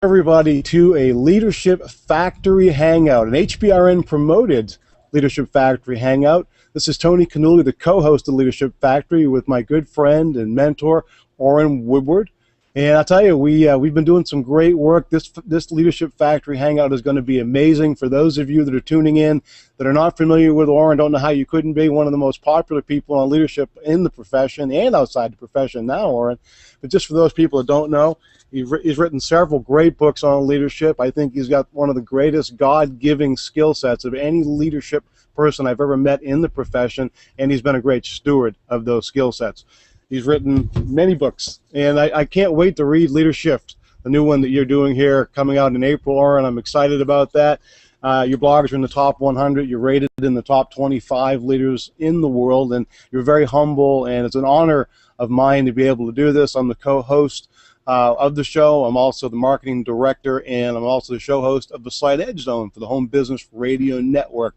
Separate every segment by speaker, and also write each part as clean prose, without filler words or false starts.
Speaker 1: Everybody to a Leadership Factory Hangout, an HBRN promoted Leadership Factory Hangout. This is Tony Cannuli, the co-host of Leadership Factory, with my good friend and mentor, Orrin Woodward. And I'll tell you, we've been doing some great work. This Leadership Factory Hangout is going to be amazing. For those of you that are tuning in that are not familiar with Orrin, don't know how you couldn't be, one of the most popular people on leadership in the profession and outside the profession now, Orrin. But just for those people that don't know, he's written several great books on leadership. I think he's got one of the greatest God-giving skill sets of any leadership person I've ever met in the profession, and he's been a great steward of those skill sets. He's written many books, and I can't wait to read Leadership, the new one that you're doing here, coming out in April, Orrin. I'm excited about that. Your blogs are in the top 100. You're rated in the top 25 leaders in the world, and you're very humble, and it's an honor of mine to be able to do this. I'm the co-host of the show. I'm also the marketing director, and I'm also the show host of the Slight Edge Zone for the Home Business Radio Network.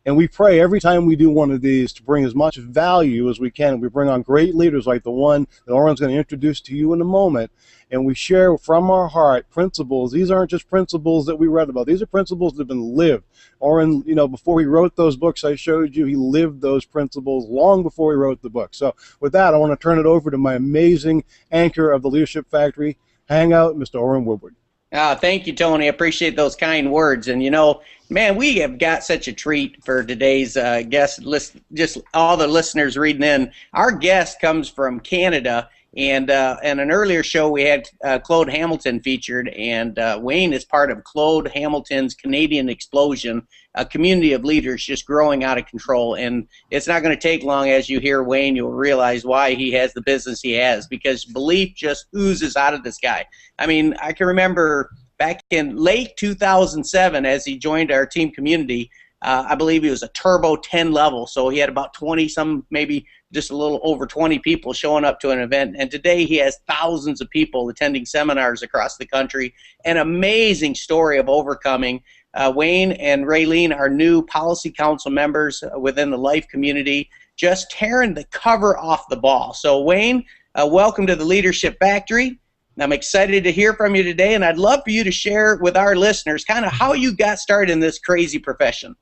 Speaker 1: And we pray every time we do one of these to bring as much value as we can. We bring on great leaders like the one that Orrin's going to introduce to you in a moment, and we share from our heart principles. These aren't just principles that we read about. These are principles that have been lived. Orrin, before he wrote those books I showed you, he lived those principles long before he wrote the book. So with that, I want to turn it over to my amazing anchor of the Leadership Factory Hangout, Mr. Orrin Woodward.
Speaker 2: Thank you, Tony. I appreciate those kind words. And, man, we have got such a treat for today's guest list, just all the listeners reading in. Our guest comes from Canada, and in an earlier show we had Claude Hamilton featured, and Wayne is part of Claude Hamilton's Canadian Explosion, a community of leaders just growing out of control. And it's not going to take long. As you hear Wayne, you'll realize why he has the business he has, because belief just oozes out of this guy. I mean, I can remember back in late 2007 as he joined our team community. I believe he was a turbo 10 level, so he had about 20 some, maybe just a little over 20 people showing up to an event. And today he has thousands of people attending seminars across the country. An amazing story of overcoming. Wayne and Raylene are new policy council members within the life community, just tearing the cover off the ball. So Wayne, welcome to the Leadership Factory. I'm excited to hear from you today, and I'd love for you to share with our listeners kind of how you got started in this crazy profession.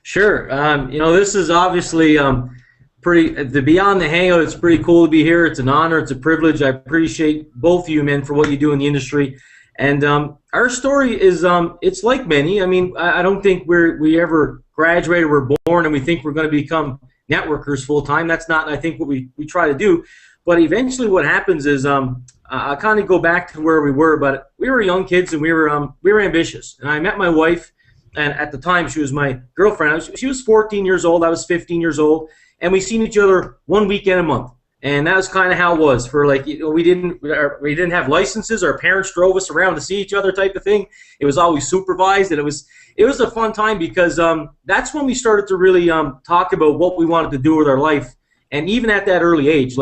Speaker 3: Sure. This is obviously to be on the Hangout. It's pretty cool to be here. It's an honor. It's a privilege. I appreciate both of you men for what you do in the industry. And our story is it's like many. I mean, I don't think we ever graduated, we're born, and we think we're going to become networkers full time. That's not, I think, what we try to do. But eventually what happens is I kind of go back to where we were, but we were young kids, and we were ambitious. And I met my wife, and at the time she was my girlfriend. She was 14 years old, I was 15 years old, and we seen each other one weekend a month. And that was kind of how it was. For we didn't have licenses. Our parents drove us around to see each other, type of thing. It was always supervised, and it was a fun time because that's when we started to really talk about what we wanted to do with our life. And even at that early age,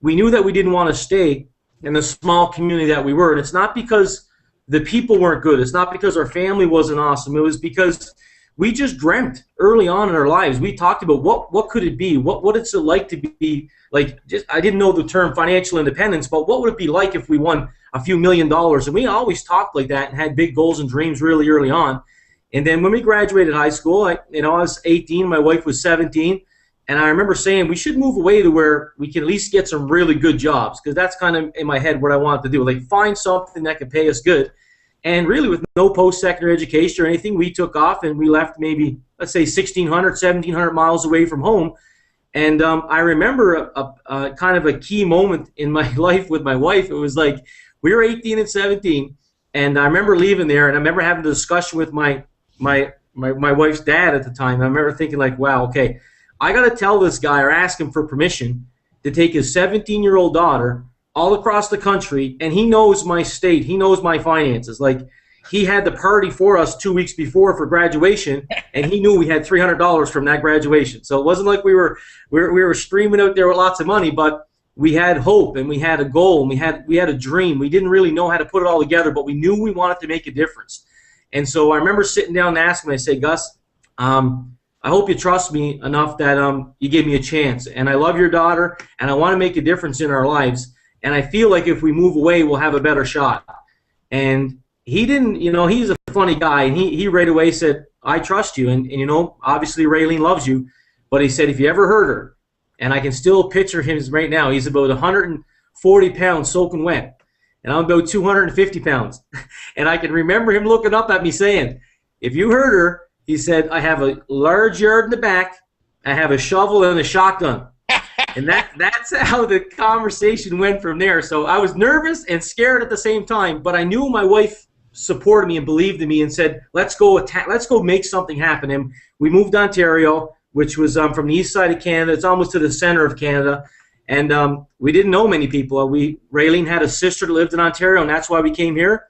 Speaker 3: we knew that we didn't want to stay in the small community that we were. And it's not because the people weren't good. It's not because our family wasn't awesome. It was because we just dreamt early on in our lives. We talked about what could it be? What it's like to be like. I didn't know the term financial independence, but what would it be like if we won a few $1 million? And we always talked like that and had big goals and dreams really early on. And then when we graduated high school, I was 18, my wife was 17. And I remember saying we should move away to where we can at least get some really good jobs, because that's kind of in my head what I wanted to do. Like, find something that could pay us good. And really, with no post-secondary education or anything, we took off and we left maybe, let's say, 1,600, 1,700 miles away from home. And I remember a kind of a key moment in my life with my wife. It was like we were 18 and 17, and I remember leaving there, and I remember having a discussion with my wife's dad at the time. I remember thinking, like, wow, okay, I got to tell this guy or ask him for permission to take his 17-year-old daughter all across the country, and he knows my state, he knows my finances. Like, he had the party for us 2 weeks before for graduation, and he knew we had $300 from that graduation. So it wasn't like we were streaming out there with lots of money, but we had hope, and we had a goal, and we had a dream. We didn't really know how to put it all together, but we knew we wanted to make a difference. And so I remember sitting down and asking him, I said, Gus, I hope you trust me enough that you give me a chance. And I love your daughter, and I want to make a difference in our lives. And I feel like if we move away, we'll have a better shot. And he didn't, you know, he's a funny guy, and he right away said, I trust you, and you know, obviously Raylene loves you, but he said, if you ever hurt her, and I can still picture him right now, he's about 140 pounds soaking wet, and I'm about 250 pounds, and I can remember him looking up at me saying, if you hurt her, he said, I have a large yard in the back, I have a shovel and a shotgun. And that's how the conversation went from there. So I was nervous and scared at the same time, but I knew my wife supported me and believed in me and said, let's go make something happen. And we moved to Ontario, which was from the east side of Canada. It's almost to the center of Canada. And we didn't know many people. Raylene had a sister that lived in Ontario, and that's why we came here.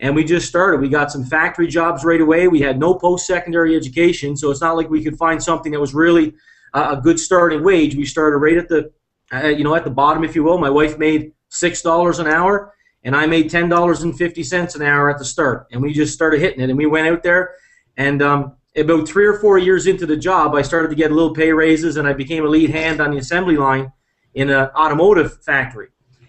Speaker 3: And we just started. We got some factory jobs right away. We had no post-secondary education, so it's not like we could find something that was really a good starting wage. We started right at the, at the bottom, if you will. My wife made $6 an hour, and I made $10.50 an hour at the start. And we just started hitting it. And we went out there, and about 3 or 4 years into the job, I started to get little pay raises, and I became a lead hand on the assembly line in an automotive factory.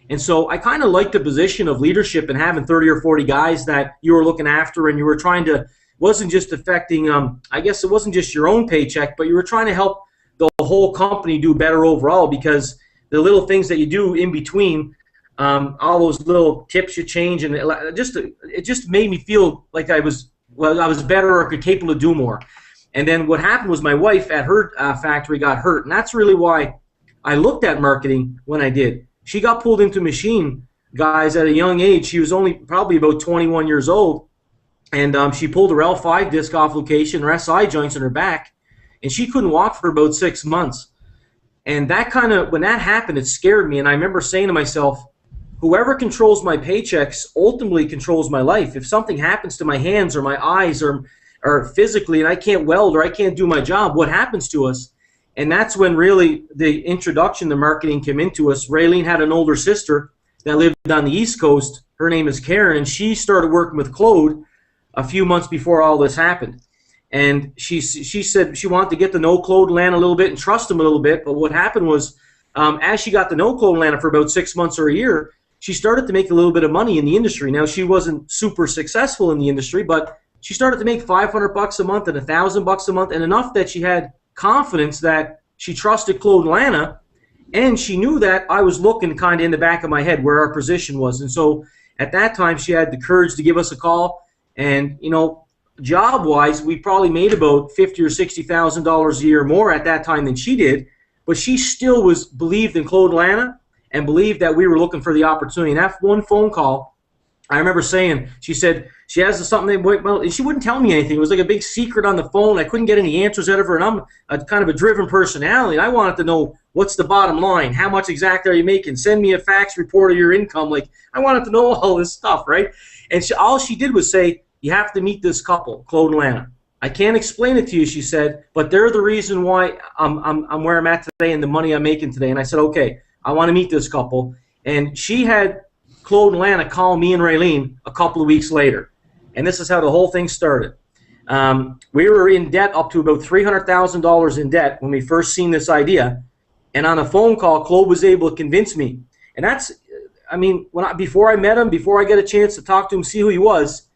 Speaker 3: And so I kind of liked the position of leadership and having 30 or 40 guys that you were looking after, and you were trying to, wasn't just affecting, I guess it wasn't just your own paycheck, but you were trying to help the whole company do better overall, because the little things that you do in between, all those little tips you change, and it just made me feel like I was better or capable to do more. And then what happened was my wife at her factory got hurt, and that's really why I looked at marketing when I did. She got pulled into machine guys at a young age. She was only probably about 21 years old, and she pulled her L5 disc off location, her SI joints in her back, and she couldn't walk for about 6 months. And that kind of, when that happened, it scared me. And I remember saying to myself, whoever controls my paychecks ultimately controls my life. If something happens to my hands or my eyes or physically, and I can't weld or I can't do my job, what happens to us? And that's when really the introduction to marketing came into us. Raylene had an older sister that lived on the East Coast. Her name is Karen, and she started working with Claude a few months before all this happened. And she said she wanted to get to know Claude and Lana a little bit and trust him a little bit. But what happened was, as she got to know Claude and Lana for about 6 months or a year, she started to make a little bit of money in the industry. Now, she wasn't super successful in the industry, but she started to make $500 a month and $1,000 a month, and enough that she had confidence that she trusted Claude and Lana, and she knew that I was looking kind of in the back of my head where our position was. And so at that time, she had the courage to give us a call. And, you know, job-wise, we probably made about $50,000 or $60,000 a year more at that time than she did, but she still believed in Claude and Lana and believed that we were looking for the opportunity. And that one phone call, I remember saying, she said she has something, well, she wouldn't tell me anything. It was like a big secret on the phone. I couldn't get any answers out of her, and I'm a kind of a driven personality, and I wanted to know what's the bottom line, how much exactly are you making, send me a fax report of your income. Like, I wanted to know all this stuff, right? And all she did was say, you have to meet this couple, Claude and Lana. I can't explain it to you, she said, but they're the reason why I'm where I'm at today and the money I'm making today. And I said, okay, I want to meet this couple. And she had Claude and Lana call me and Raylene a couple of weeks later. And this is how the whole thing started. We were in debt up to about $300,000 in debt when we first seen this idea. And on a phone call, Claude was able to convince me. And that's, I mean, before I met him, before I got a chance to talk to him, see who he was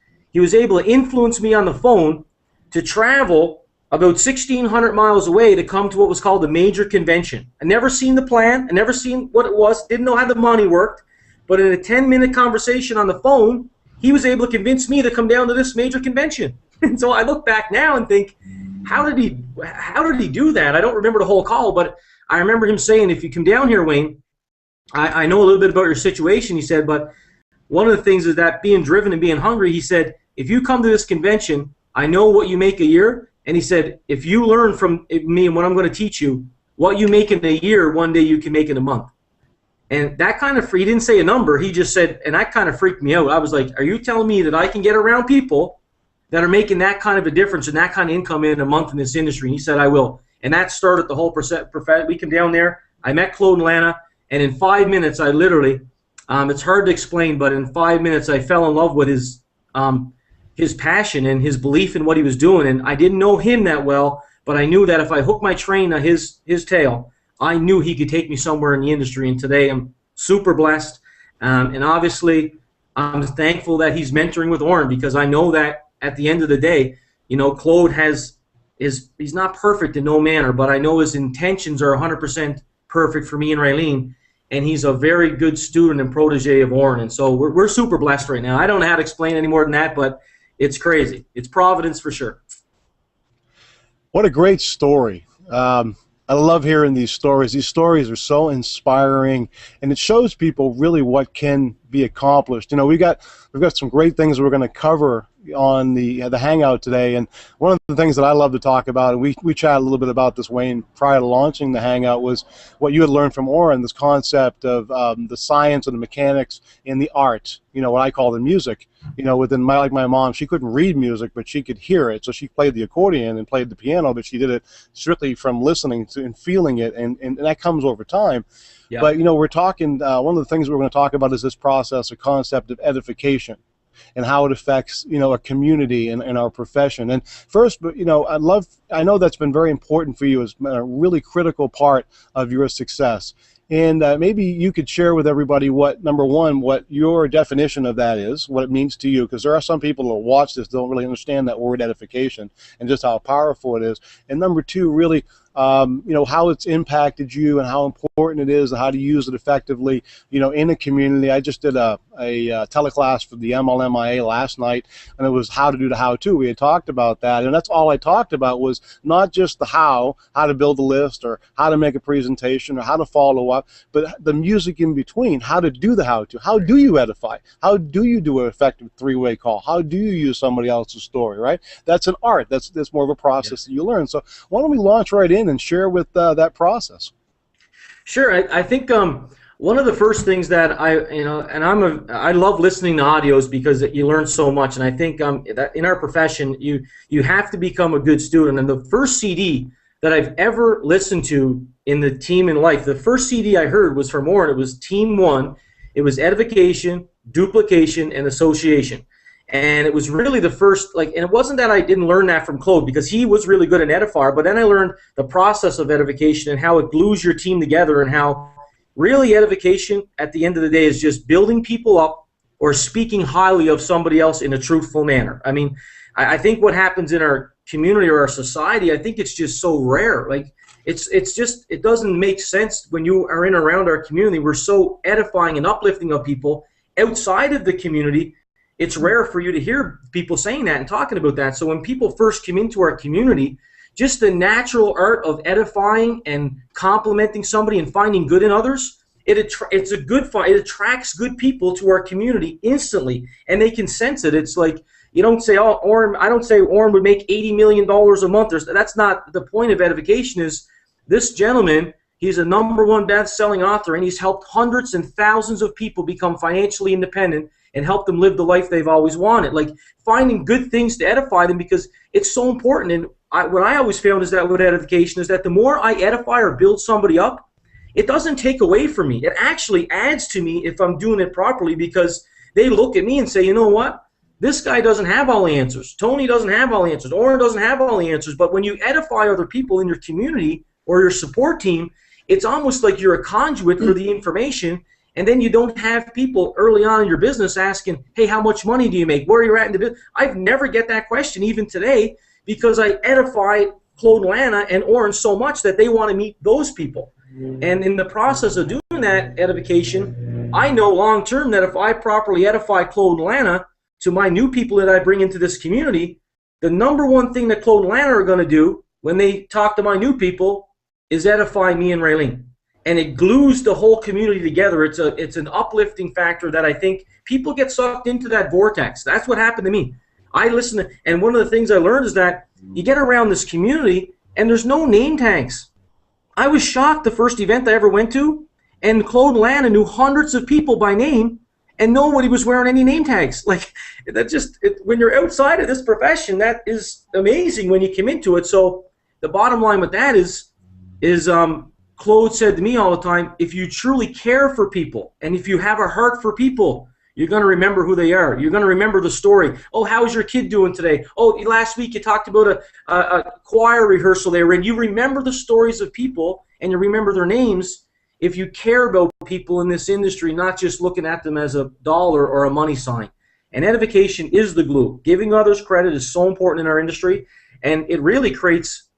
Speaker 3: able to influence me on the phone to travel about 1,600 miles away to come to what was called a major convention. I never seen the plan. I never seen what it was. Didn't know how the money worked. But in a 10-minute conversation on the phone, he was able to convince me to come down to this major convention. And so I look back now and think, how did he do that? I don't remember the whole call, but I remember him saying, if you come down here, Wayne, I know a little bit about your situation, he said, but one of the things is that being driven and being hungry, he said, if you come to this convention, I know what you make a year, and he said, if you learn from me and what I'm going to teach you, what you make in a year, one day you can make in a month. And that kind of, he didn't say a number, he just said, and that kind of freaked me out. I was like, are you telling me that I can get around people that are making that kind of a difference and that kind of income in a month in this industry? And he said, I will. And that started the whole we came down there, I met Claude and Lana, and in 5 minutes, I literally, it's hard to explain, but in 5 minutes, I fell in love with his passion and his belief in what he was doing. And I didn't know him that well, but I knew that if I hooked my train on his tail, I knew he could take me somewhere in the industry. And today I'm super blessed. And obviously, I'm thankful that he's mentoring with Orrin, because I know that at the end of the day, you know, Claude he's not perfect in no manner, but I know his intentions are 100% perfect for me and Raylene, and he's a very good student and protege of Orrin, and so we're super blessed right now. I don't know how to explain any more than that, but it's crazy. It's Providence for sure.
Speaker 1: What a great story. I love hearing these stories. These stories are so inspiring, and it shows people really what can be accomplished. You know, we've got some great things we're going to cover on the Hangout today, and one of the things that I love to talk about, and we chatted a little bit about this, Wayne, prior to launching the Hangout, was what you had learned from Orrin, this concept of the science and the mechanics in the art, you know, what I call the music. You know, like my mom, she couldn't read music, but she could hear it, so she played the accordion and played the piano, but she did it strictly from listening to and feeling it, and that comes over time. Yeah. But, you know, we're talking, one of the things we're going to talk about is this process, a concept of edification, and how it affects, you know, a community and our profession. And first, you know, I know that's been very important for you, as a really critical part of your success. And maybe you could share with everybody number one, what your definition of that is, what it means to you, because there are some people who watch this don't really understand that word edification and just how powerful it is. And number two, really, you know, how it's impacted you and how important it is and how to use it effectively, you know, in a community. I just did a teleclass for the MLMIA last night, and it was how to do the how-to. We had talked about that, and that's all I talked about, was not just the how to build a list or how to make a presentation or how to follow up, but the music in between, how to do the how-to. How do you edify? How do you do an effective three-way call? How do you use somebody else's story, right? That's an art. That's more of a process that you learn. So why don't we launch right in and share with that process?
Speaker 3: Sure. I think one of the first things that I love listening to audios because you learn so much, and I think that in our profession you have to become a good student. And the first CD that I've ever listened to in the Team in Life, the first CD I heard was from Orrin. It was Team 1. It was Edification, Duplication, and Association. And it was really the first, and it wasn't that I didn't learn that from Claude, because he was really good at edifier, but then I learned the process of edification and how it glues your team together, and how really edification at the end of the day is just building people up or speaking highly of somebody else in a truthful manner. I mean, I think what happens in our community or our society, I think it's just so rare. Like, it's just, it doesn't make sense when you are in and around our community. We're so edifying and uplifting of people outside of the community. It's rare for you to hear people saying that and talking about that. So when people first come into our community, just the natural art of edifying and complimenting somebody and finding good in others, it attracts good people to our community instantly, and they can sense it. It's like, you don't say, oh, Orrin, I don't say Orrin would make $80 million a month. That's not the point of edification. Is this gentleman, he's a #1 best-selling author, and he's helped hundreds and thousands of people become financially independent and help them live the life they've always wanted. Like, finding good things to edify them, because it's so important. And what I always found is that with edification is that the more I edify or build somebody up, it doesn't take away from me. It actually adds to me if I'm doing it properly, because they look at me and say, you know what? This guy doesn't have all the answers. Tony doesn't have all the answers. Orrin doesn't have all the answers. But when you edify other people in your community or your support team, it's almost like you're a conduit for the information. And then you don't have people early on in your business asking, hey, how much money do you make? Where are you at in the business? I never get that question even today, because I edify Claude, Lana, and Orrin so much that they want to meet those people. And in the process of doing that edification, I know long term that if I properly edify Claude and Lana to my new people that I bring into this community, the #1 thing that Claude and Lana are going to do when they talk to my new people is edify me and Raylene. And it glues the whole community together. It's an uplifting factor that I think people get sucked into that vortex. That's what happened to me. I listen to, and one of the things I learned is that you get around this community and there's no name tags. I was shocked the first event I ever went to, and Claude and Lana knew hundreds of people by name, and nobody was wearing any name tags. Like, that just, when you're outside of this profession, that is amazing when you come into it. So the bottom line with that is Claude said to me all the time, if you truly care for people and if you have a heart for people, you're going to remember who they are. You're going to remember the story. Oh, how's your kid doing today? Oh, last week you talked about a choir rehearsal they were in. You remember the stories of people and you remember their names, if you care about people in this industry, not just looking at them as a dollar or a money sign. And edification is the glue. Giving others credit is so important in our industry, and it really creates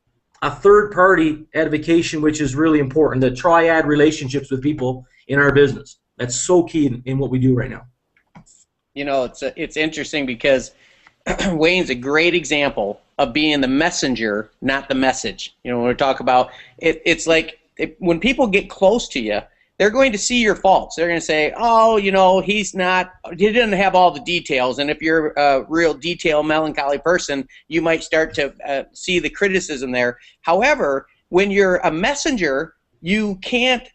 Speaker 3: a third-party edification, which is really important, the triad relationships with people in our business. That's so key in what we do right now.
Speaker 2: You know, it's interesting because Wayne's a great example of being the messenger, not the message. You know, when we talk about it, it's like when people get close to you, they're going to see your faults. They're going to say, oh, you know, he didn't have all the details. And if you're a real detail melancholy person, you might start to see the criticism there. However, when you're a messenger, you can't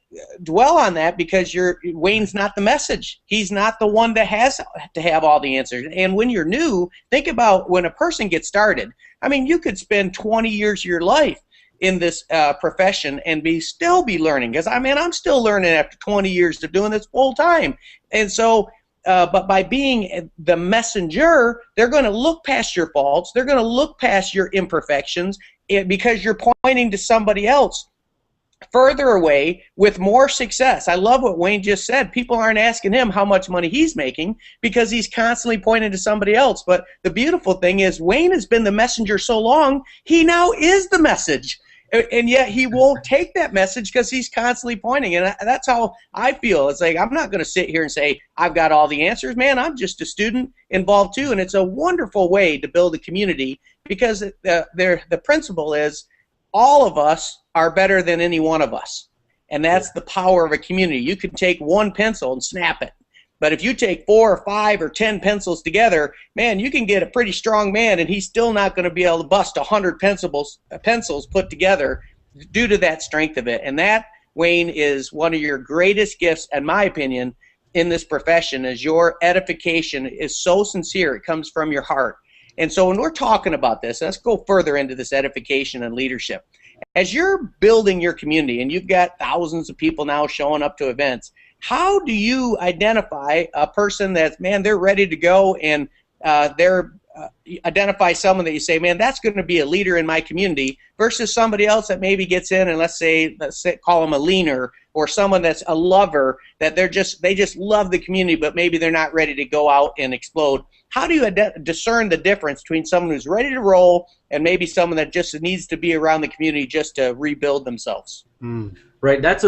Speaker 2: dwell on that because Wayne's not the message. He's not the one that has to have all the answers. And when you're new, think about when a person gets started. I mean, you could spend 20 years of your life in this profession and still be learning, because I mean, I'm still learning after 20 years of doing this full time. And so but by being the messenger, they're going to look past your faults, they're going to look past your imperfections, because you're pointing to somebody else further away with more success. I love what Wayne just said. People aren't asking him how much money he's making because he's constantly pointing to somebody else. But the beautiful thing is Wayne has been the messenger so long, he now is the message. And yet he won't take that message because he's constantly pointing. And that's how I feel. It's like, I'm not going to sit here and say, I've got all the answers. Man, I'm just a student involved too. And it's a wonderful way to build a community, because the principle is all of us are better than any one of us. And that's the power of a community. You can take one pencil and snap it. But if you take 4 or 5 or 10 pencils together, man, you can get a pretty strong man, and he's still not going to be able to bust 100 pencils put together due to that strength of it. And that, Wayne, is one of your greatest gifts, in my opinion, in this profession, is your edification is so sincere. It comes from your heart. And so when we're talking about this, let's go further into this edification and leadership. As you're building your community, and you've got thousands of people now showing up to events, how do you identify a person that's, man, they're ready to go, and identify someone that you say, man, that's going to be a leader in my community, versus somebody else that maybe gets in and let's say call them a leaner, or someone that's a lover, that they just love the community, but maybe they're not ready to go out and explode. How do you discern the difference between someone who's ready to roll and maybe someone that just needs to be around the community just to rebuild themselves?
Speaker 3: Right. That's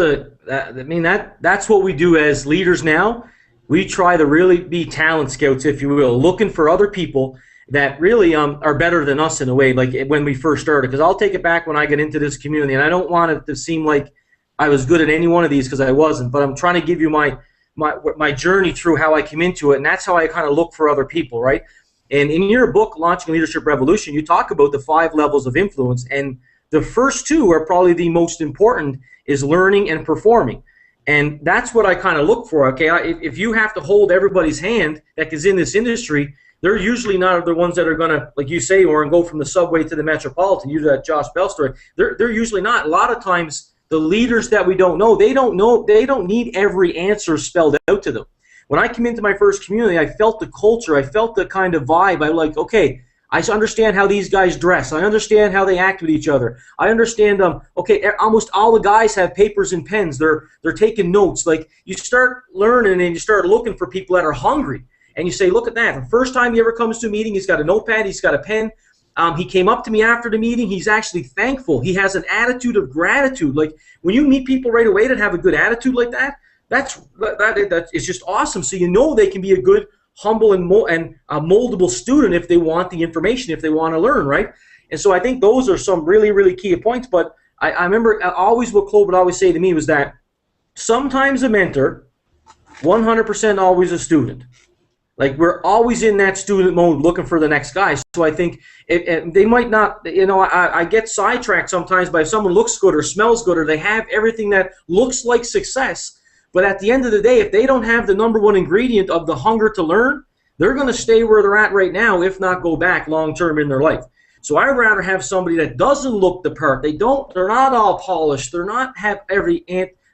Speaker 3: what we do as leaders now. We try to really be talent scouts, if you will, looking for other people that really are better than us in a way, like when we first started. Because I'll take it back when I get into this community, and I don't want it to seem like I was good at any one of these, because I wasn't. But I'm trying to give you my journey through how I came into it, and that's how I kind of look for other people, right? And in your book, Launching Leadership Revolution, you talk about the 5 levels of influence, and the first 2 are probably the most important, is learning and performing. And that's what I kind of look for, okay? If you have to hold everybody's hand that is in this industry, they're usually not the ones that are going to, like you say, Orrin, go from the subway to the Metropolitan, use that Josh Bell story. They're usually not. A lot of times, the leaders that we don't know, they don't need every answer spelled out to them. When I came into my first community, I felt the culture, I felt the kind of vibe. I like, okay, I understand how these guys dress. I understand how they act with each other. I understand, okay, almost all the guys have papers and pens. They're taking notes. Like, you start learning and you start looking for people that are hungry. And you say, look at that. The first time he ever comes to a meeting, he's got a notepad, he's got a pen. He came up to me after the meeting. He's actually thankful. He has an attitude of gratitude. Like, when you meet people right away that have a good attitude like that, that's it's just awesome. So you know they can be a good, humble, and moldable student if they want the information, if they want to learn, right? And so I think those are some really, really key points. But I remember always what Claude would always say to me was that sometimes a mentor, 100% always a student. Like, we're always in that student mode looking for the next guy. So I think they might not, I get sidetracked sometimes by if someone looks good or smells good or they have everything that looks like success. But at the end of the day, if they don't have the #1 ingredient of the hunger to learn, they're going to stay where they're at right now, if not go back long term in their life. So I'd rather have somebody that doesn't look the part. They're not all polished. They're not have every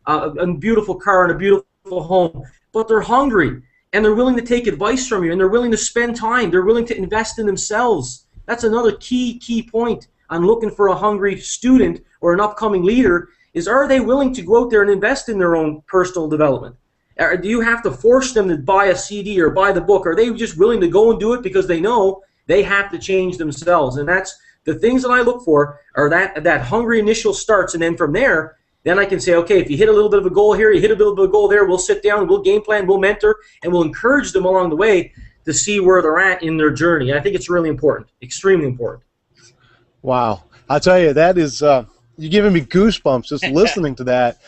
Speaker 3: a beautiful car and a beautiful home, but they're hungry. And they're willing to take advice from you, and they're willing to spend time. They're willing to invest in themselves. That's another key point on looking for a hungry student or an upcoming leader, is, are they willing to go out there and invest in their own personal development? Or do you have to force them to buy a CD or buy the book? Are they just willing to go and do it because they know they have to change themselves? And that's the things that I look for, are that hungry initial starts, and then from there, then I can say, okay, if you hit a little bit of a goal here, you hit a little bit of a goal there, we'll sit down, we'll game plan, we'll mentor, and we'll encourage them along the way to see where they're at in their journey. And I think it's really important, extremely important.
Speaker 1: Wow. I'll tell you, that is, you're giving me goosebumps just listening to that.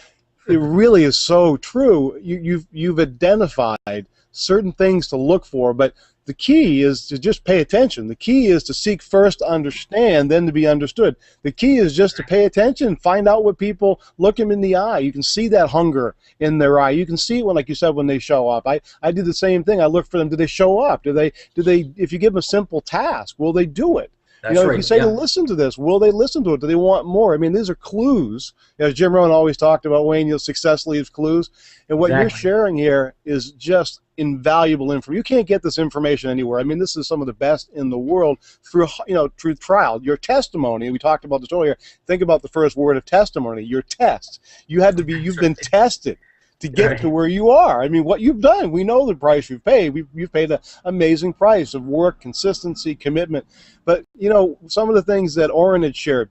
Speaker 1: It really is so true. You've identified certain things to look for, but the key is to just pay attention. The key is to seek first to understand, then to be understood. The key is just to pay attention, find out what people, look them in the eye. You can see that hunger in their eye. You can see it when, like you said, when they show up. I do the same thing. I look for them. Do they show up? Do they, if you give them a simple task, will they do it?
Speaker 3: That's right.
Speaker 1: If you say to listen to this, will they listen to it? Do they want more? I mean, these are clues. As Jim Rohn always talked about, Wayne, success leaves clues. And what you're sharing here is just invaluable information. You can't get this information anywhere. I mean, this is some of the best in the world through, through trial. Your testimony, we talked about this earlier. Think about the first word of testimony, your test. You had to be, you've been tested to get to where you are. I mean, what you've done, we know the price you've paid. You've paid an amazing price of work, consistency, commitment. But, some of the things that Orrin had shared,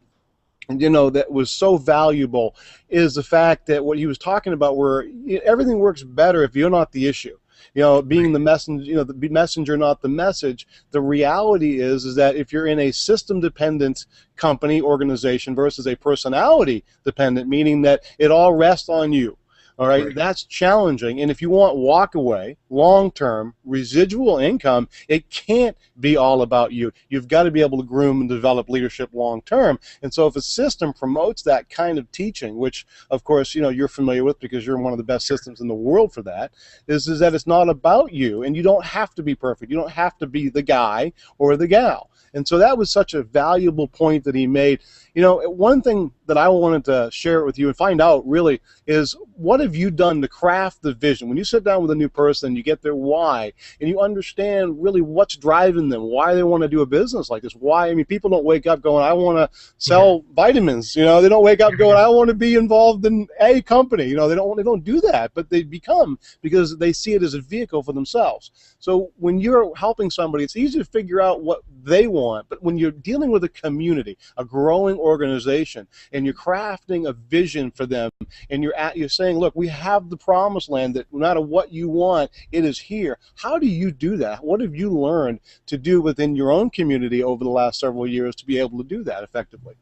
Speaker 1: that was so valuable is the fact that what he was talking about, where everything works better if you're not the issue. Being the messenger, the messenger, not the message. The reality is that if you're in a system-dependent company, organization versus a personality-dependent, meaning that it all rests on you, all right, that's challenging. And if you want walk-away, long-term, residual income, it can't be all about you. You've got to be able to groom and develop leadership long-term. And so if a system promotes that kind of teaching, which, of course, you're familiar with because you're one of the best systems in the world for that, is that it's not about you, and you don't have to be perfect. You don't have to be the guy or the gal. And so that was such a valuable point that he made. One thing that I wanted to share with you and find out really is, what have you done to craft the vision? When you sit down with a new person, you get their why, and you understand really what's driving them, why they want to do a business like this. Why? I mean, people don't wake up going, I want to sell vitamins. They don't wake up going, I want to be involved in a company. They don't do that, but they become, because they see it as a vehicle for themselves. So when you're helping somebody, it's easy to figure out what they want, but when you're dealing with a community, a growing organization, and you're crafting a vision for them, and you're saying, look, we have the promised land that no matter what you want, it is here. How do you do that? What have you learned to do within your own community over the last several years to be able to do that effectively?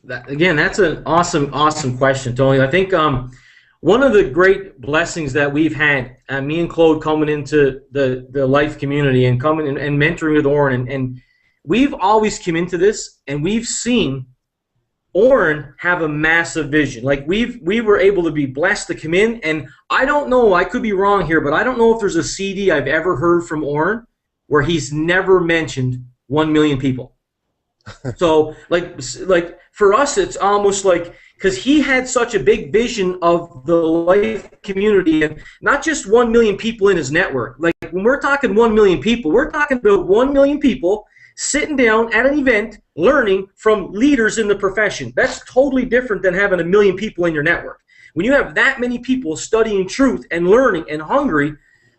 Speaker 3: Again, that's an awesome question, Tony. I think one of the great blessings that we've had, me and Claude coming into the life community and coming and mentoring with Orrin, and we've always come into this and we've seen Orrin have a massive vision. Like we were able to be blessed to come in, and I don't know, I could be wrong here, but I don't know if there's a CD I've ever heard from Orrin where he's never mentioned 1 million people. So like for us, it's almost like, because he had such a big vision of the life community, and not just 1 million people in his network. Like when we're talking 1 million people, we're talking about 1 million people sitting down at an event learning from leaders in the profession. That's totally different than having 1 million people in your network. When you have that many people studying truth and learning and hungry,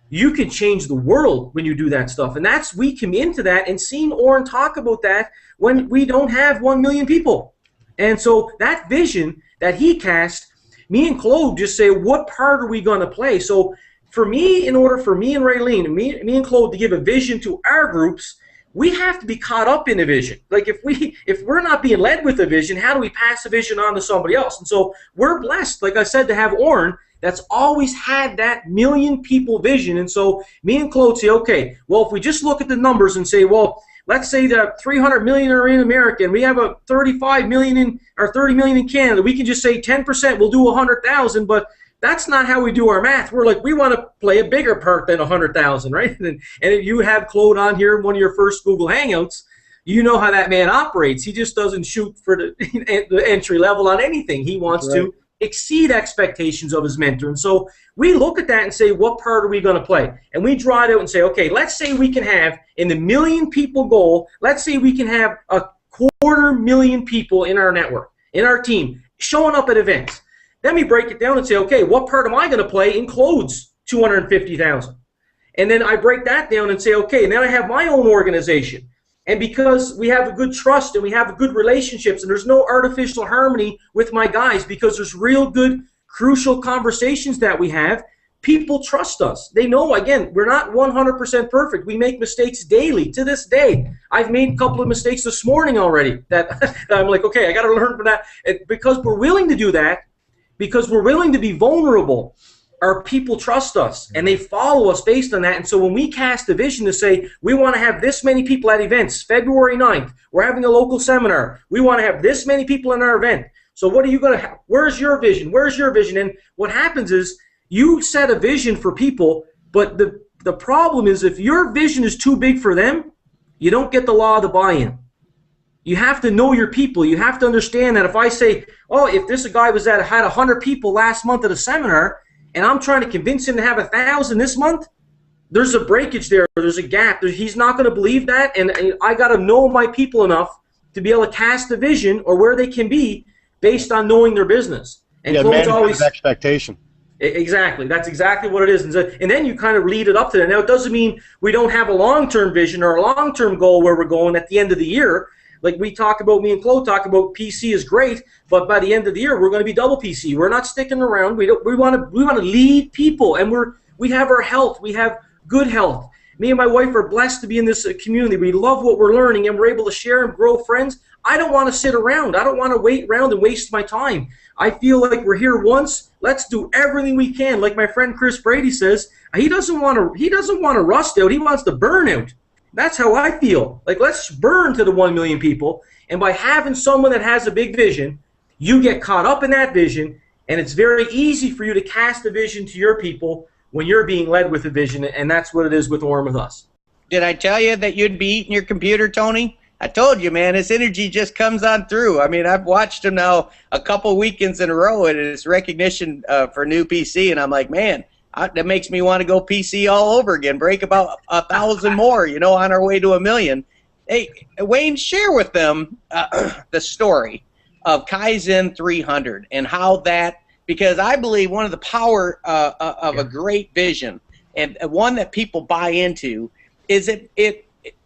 Speaker 3: you can change the world when you do that stuff. And we come into that and seeing Orrin talk about that when we don't have 1 million people. And so that vision that he cast, me and Claude just say, what part are we going to play? So for me, in order for me and Raylene, and me and Claude to give a vision to our groups, we have to be caught up in a vision. Like if we're not being led with a vision, how do we pass a vision on to somebody else? And so we're blessed, like I said, to have Orrin that's always had that 1 million people vision. And so me and Claude say, okay, well, if we just look at the numbers and say, well, let's say that 300 million are in America, and we have a 35 million in, or 30 million in Canada. We can just say 10%, we'll do 100,000, but that's not how we do our math. We're like, we want to play a bigger part than 100,000, right? And if you have Claude on here in one of your first Google Hangouts, you know how that man operates. He just doesn't shoot for the entry level on anything. He wants to exceed expectations of his mentor. And so we look at that and say, what part are we going to play? And we draw it out and say, okay, let's say we can have, in the 1 million people goal, let's say we can have 250,000 people in our network, in our team. showing up at events. Then we break it down and say, okay, what part am I going to play in clothes? 250,000. And then I break that down and say, okay, and then I have my own organization. And because we have a good trust and we have good relationships and there's no artificial harmony with my guys because there's real good, crucial conversations that we have, people trust us. They know, again, we're not 100% perfect. We make mistakes daily to this day. I've made a couple of mistakes this morning already that I'm like, okay, I got to learn from that. And because we're willing to do that, because we're willing to be vulnerable, our people trust us and they follow us based on that. And so when we cast a vision to say, we want to have this many people at events, February 9th, we're having a local seminar. We want to have this many people in our event. So what are you going to have? Where's your vision? Where's your vision? And what happens is you set a vision for people, but the problem is if your vision is too big for them, you don't get the law of the buy-in. You have to know your people. You have to understand that if I say, oh, if this guy had 100 people last month at a seminar, and I'm trying to convince him to have 1,000 this month, there's a breakage there. There's a gap. He's not going to believe that, and I got to know my people enough to be able to cast a vision or where they can be based on knowing their business. And
Speaker 1: yeah,
Speaker 3: manage always
Speaker 1: expectation.
Speaker 3: Exactly. That's exactly what it is. And then you kind of lead it up to that. Now, it doesn't mean we don't have a long-term vision or a long-term goal where we're going at the end of the year. Like we talk about, me and Chloe talk about, PC is great, but by the end of the year we're going to be double PC. We're not sticking around. We want to lead people, and we have our health. We have good health. Me and my wife are blessed to be in this community. We love what we're learning, and we're able to share and grow friends. I don't want to sit around. I don't want to wait around and waste my time. I feel like we're here once. Let's do everything we can. Like my friend Chris Brady says, he doesn't want to rust out. He wants to burn out. That's how I feel. Like, let's burn to the 1 million people. And by having someone that has a big vision, you get caught up in that vision, and it's very easy for you to cast a vision to your people when you're being led with a vision, and that's what it is with Orrin with us.
Speaker 2: Did I tell you that you'd be eating your computer, Tony? I told you, man, his energy just comes on through. I mean, I've watched him now a couple weekends in a row at his recognition for new PC, and I'm like, man, that makes me want to go PC all over again, break about 1,000 more, on our way to 1 million. Hey, Wayne, share with them the story of Kaizen 300 and how that, because I believe one of the power of a great vision and one that people buy into is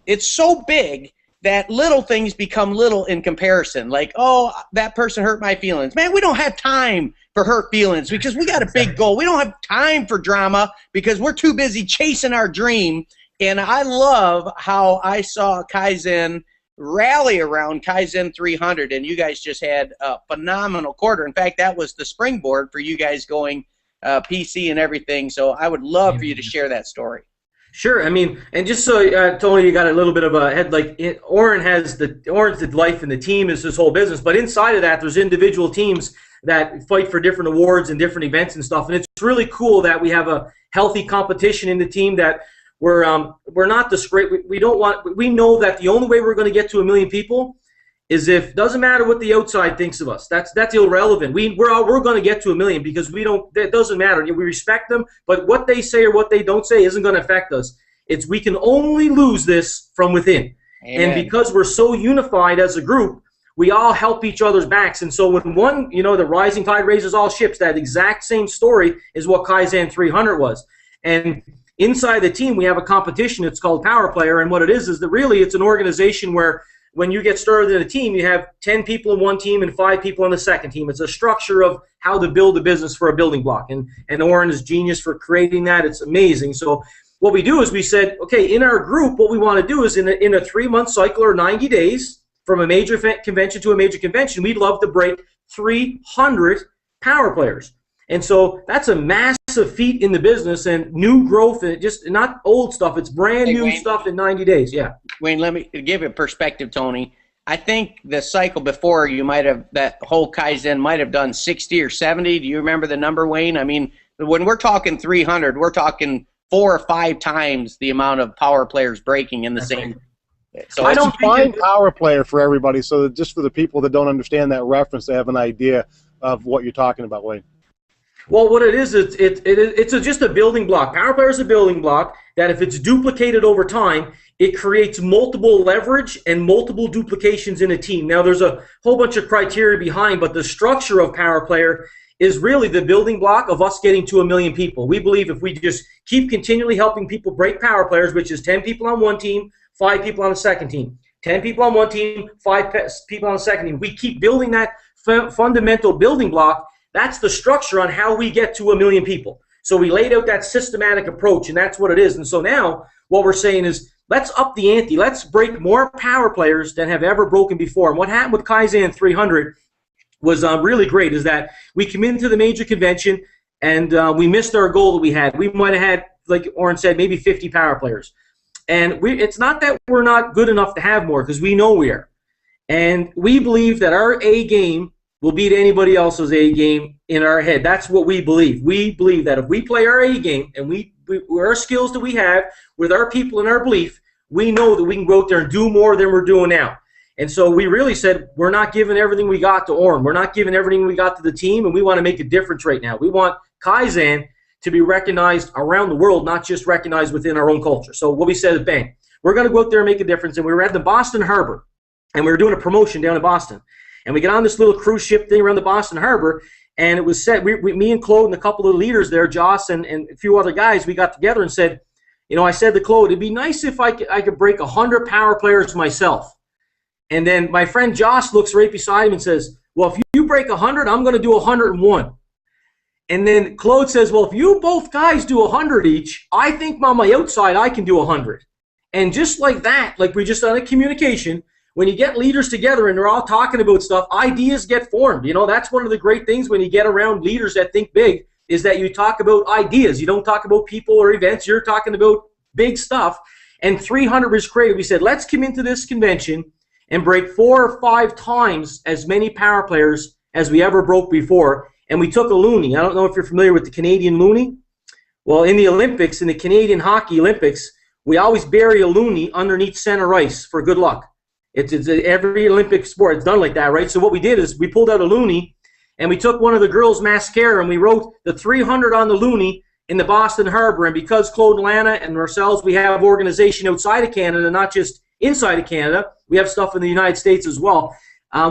Speaker 2: it's so big that little things become little in comparison. Like, oh, that person hurt my feelings. Man, we don't have time for hurt feelings because we got a big goal. We don't have time for drama because we're too busy chasing our dream. And I love how I saw Kaizen rally around Kaizen 300, and you guys just had a phenomenal quarter. In fact, that was the springboard for you guys going PC and everything. So I would love for you to share that story.
Speaker 3: Sure. I mean, and just so Tony, you got a little bit of a head. Like Orrin's the life, and the team is his whole business. But inside of that, there's individual teams that fight for different awards and different events and stuff. And it's really cool that we have a healthy competition in the team. That we're not discreet. We don't want. We know that the only way we're going to get to 1 million people is if doesn't matter what the outside thinks of us. That's irrelevant. We're going to get to 1 million because we don't. It doesn't matter. We respect them, but what they say or what they don't say isn't going to affect us. It's we can only lose this from within. Amen. And because we're so unified as a group, we all help each other's backs. And so when one, the rising tide raises all ships. That exact same story is what Kaizen 300 was. And inside the team, we have a competition. It's called Power Player, and what it is that really it's an organization where when you get started in a team, you have 10 people in one team and 5 people in the second team. It's a structure of how to build a business for a building block. And Orrin is genius for creating that. It's amazing. So what we do is we said, okay, in our group, what we want to do is in a 3-month cycle or 90 days from a major convention to a major convention, we'd love to break 300 power players. And so that's a massive feat in the business and new growth, and just not old stuff. It's brand new Wayne, stuff in 90 days. Yeah.
Speaker 2: Wayne, let me give you a perspective, Tony. I think the cycle before you might have, that whole Kaizen might have done 60 or 70. Do you remember the number, Wayne? I mean, when we're talking 300, we're talking 4 or 5 times the amount of power players breaking in the same.
Speaker 1: So I don't define power player for everybody, so just for the people that don't understand that reference, they have an idea of what you're talking about, Wayne.
Speaker 3: Well, what it is, it's just a building block. Power player is a building block, that if it's duplicated over time, it creates multiple leverage and multiple duplications in a team. Now, there's a whole bunch of criteria behind, but the structure of Power Player is really the building block of us getting to 1 million people. We believe if we just keep continually helping people break Power Players, which is 10 people on one team, 5 people on the second team, 10 people on one team, 5 people on the second team. We keep building that fundamental building block. That's the structure on how we get to 1 million people. So we laid out that systematic approach, and that's what it is. And so now what we're saying is, let's up the ante. Let's break more Power Players than have ever broken before. And what happened with Kaizen 300 was really great, is that we come into the major convention and we missed our goal that we had. We might have had, like Orrin said, maybe 50 Power Players. And it's not that we're not good enough to have more, because we know we are. And we believe that our A game will beat anybody else's A game in our head. That's what we believe. We believe that if we play our A game and we our skills that we have with our people and our belief, we know that we can go out there and do more than we're doing now. And so we really said, we're not giving everything we got to Orrin. We're not giving everything we got to the team, and we want to make a difference right now. We want Kaizen to be recognized around the world, not just recognized within our own culture. So what we said is, bang, we're going to go out there and make a difference. And we were at the Boston Harbor, and we were doing a promotion down in Boston. And we get on this little cruise ship thing around the Boston Harbor, and it was said, me and Claude and a couple of the leaders there, Joss and a few other guys, we got together and said, you know, I said to Claude, it'd be nice if I could break 100 Power Players myself. And then my friend Joss looks right beside him and says, well, if you break 100, I'm going to do 101. And then Claude says, well, if you both guys do 100 each, I think on my outside I can do 100. And just like that, like we just done a communication, when you get leaders together and they're all talking about stuff, ideas get formed. You know, that's one of the great things when you get around leaders that think big, is that you talk about ideas. You don't talk about people or events. You're talking about big stuff. And 300 was created. We said, let's come into this convention and break 4 or 5 times as many Power Players as we ever broke before. And we took a loonie. I don't know if you're familiar with the Canadian loonie. Well, in the Olympics, in the Canadian Hockey Olympics, we always bury a loonie underneath center ice for good luck. It's every Olympic sport, it's done like that, right? So what we did is we pulled out a loonie, and we took one of the girls' mascara, and we wrote the 300 on the loonie in the Boston Harbor. And because Claude and Lana and ourselves, we have organization outside of Canada, not just inside of Canada. We have stuff in the United States as well.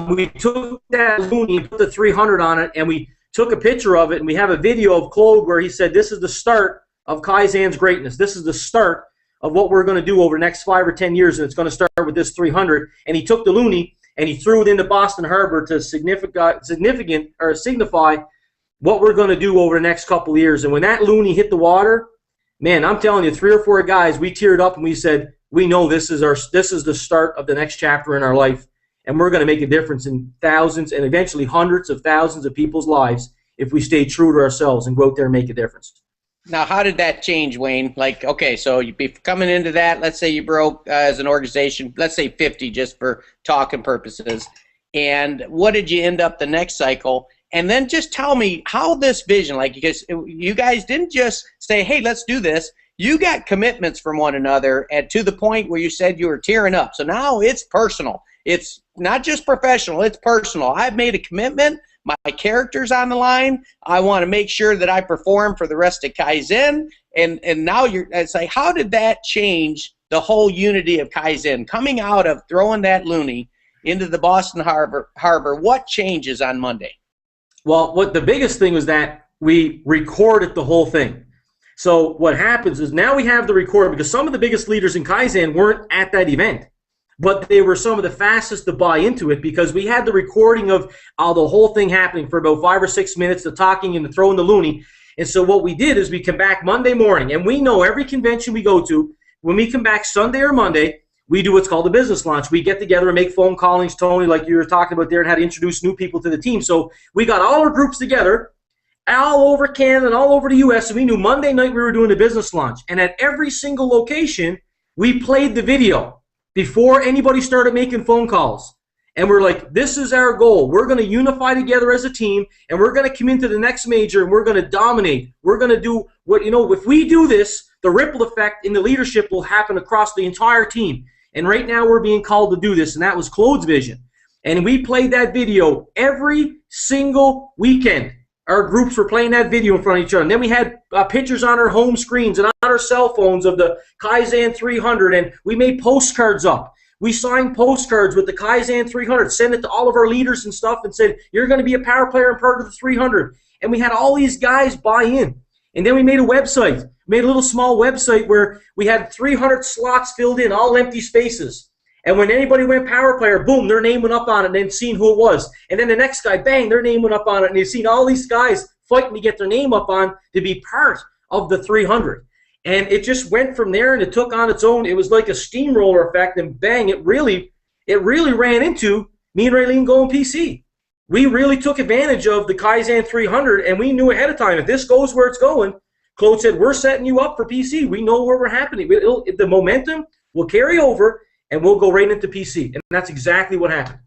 Speaker 3: We took that loonie and put the 300 on it, and we took a picture of it, and we have a video of Claude where he said, this is the start of Kaizen's greatness. This is the start of what we're going to do over the next 5 or 10 years, and it's going to start with this 300. And he took the loonie and he threw it into Boston Harbor to signify what we're going to do over the next couple of years. And when that loonie hit the water, man, I'm telling you, 3 or 4 guys, we teared up and we said, we know this is the start of the next chapter in our life, and we're going to make a difference in thousands and eventually hundreds of thousands of people's lives if we stay true to ourselves and go out there and make a difference.
Speaker 2: Now, how did that change, Wayne? Like, okay, so you'd be coming into that, let's say you broke as an organization, let's say 50 just for talking purposes. And what did you end up the next cycle? And then just tell me how this vision, like, because you guys didn't just say, hey, let's do this. You got commitments from one another and to the point where you said you were tearing up. So now it's personal. It's not just professional, it's personal. I've made a commitment. My character's on the line. I want to make sure that I perform for the rest of Kaizen. And now it's like, how did that change the whole unity of Kaizen? Coming out of throwing that loonie into the Boston Harbor, what changes on Monday?
Speaker 3: Well, what the biggest thing was that we recorded the whole thing. So what happens is now we have the recorder, because some of the biggest leaders in Kaizen weren't at that event, but they were some of the fastest to buy into it, because we had the recording of the whole thing happening for about 5 or 6 minutes, the talking and the throwing the loonie. And so what we did is we come back Monday morning, and we know every convention we go to, when we come back Sunday or Monday, we do what's called a business launch. We get together and make phone callings, Tony, like you were talking about there, and how to introduce new people to the team. So we got all our groups together, all over Canada and all over the U.S., and we knew Monday night we were doing a business launch. And at every single location, we played the video before anybody started making phone calls. And we're like, this is our goal. We're going to unify together as a team, and we're going to come into the next major, and we're going to dominate. We're going to do what, if we do this, the ripple effect in the leadership will happen across the entire team. And right now we're being called to do this, and that was Claude's vision. And we played that video every single weekend our groups were playing that video in front of each other. And then we had pictures on our home screens and on our cell phones of the Kaizen 300, and we made postcards up. We signed postcards with the Kaizen 300, sent it to all of our leaders and stuff, and said, you're going to be a power player and part of the 300. And we had all these guys buy in. And then we made a website, made a little small website where we had 300 slots filled in, all empty spaces. And when anybody went power player, boom, their name went up on it, and they'd seen who it was. And then the next guy, bang, their name went up on it, and they'd seen all these guys fighting to get their name up on to be part of the 300. And it just went from there, and it took on its own. It was like a steamroller effect, and bang, it really ran into me and Raylene going PC. We really took advantage of the Kaizen 300, and we knew ahead of time, if this goes where it's going, Claude said, we're setting you up for PC. We know where we're happening. The momentum will carry over, and we'll go right into PC. And that's exactly what happened.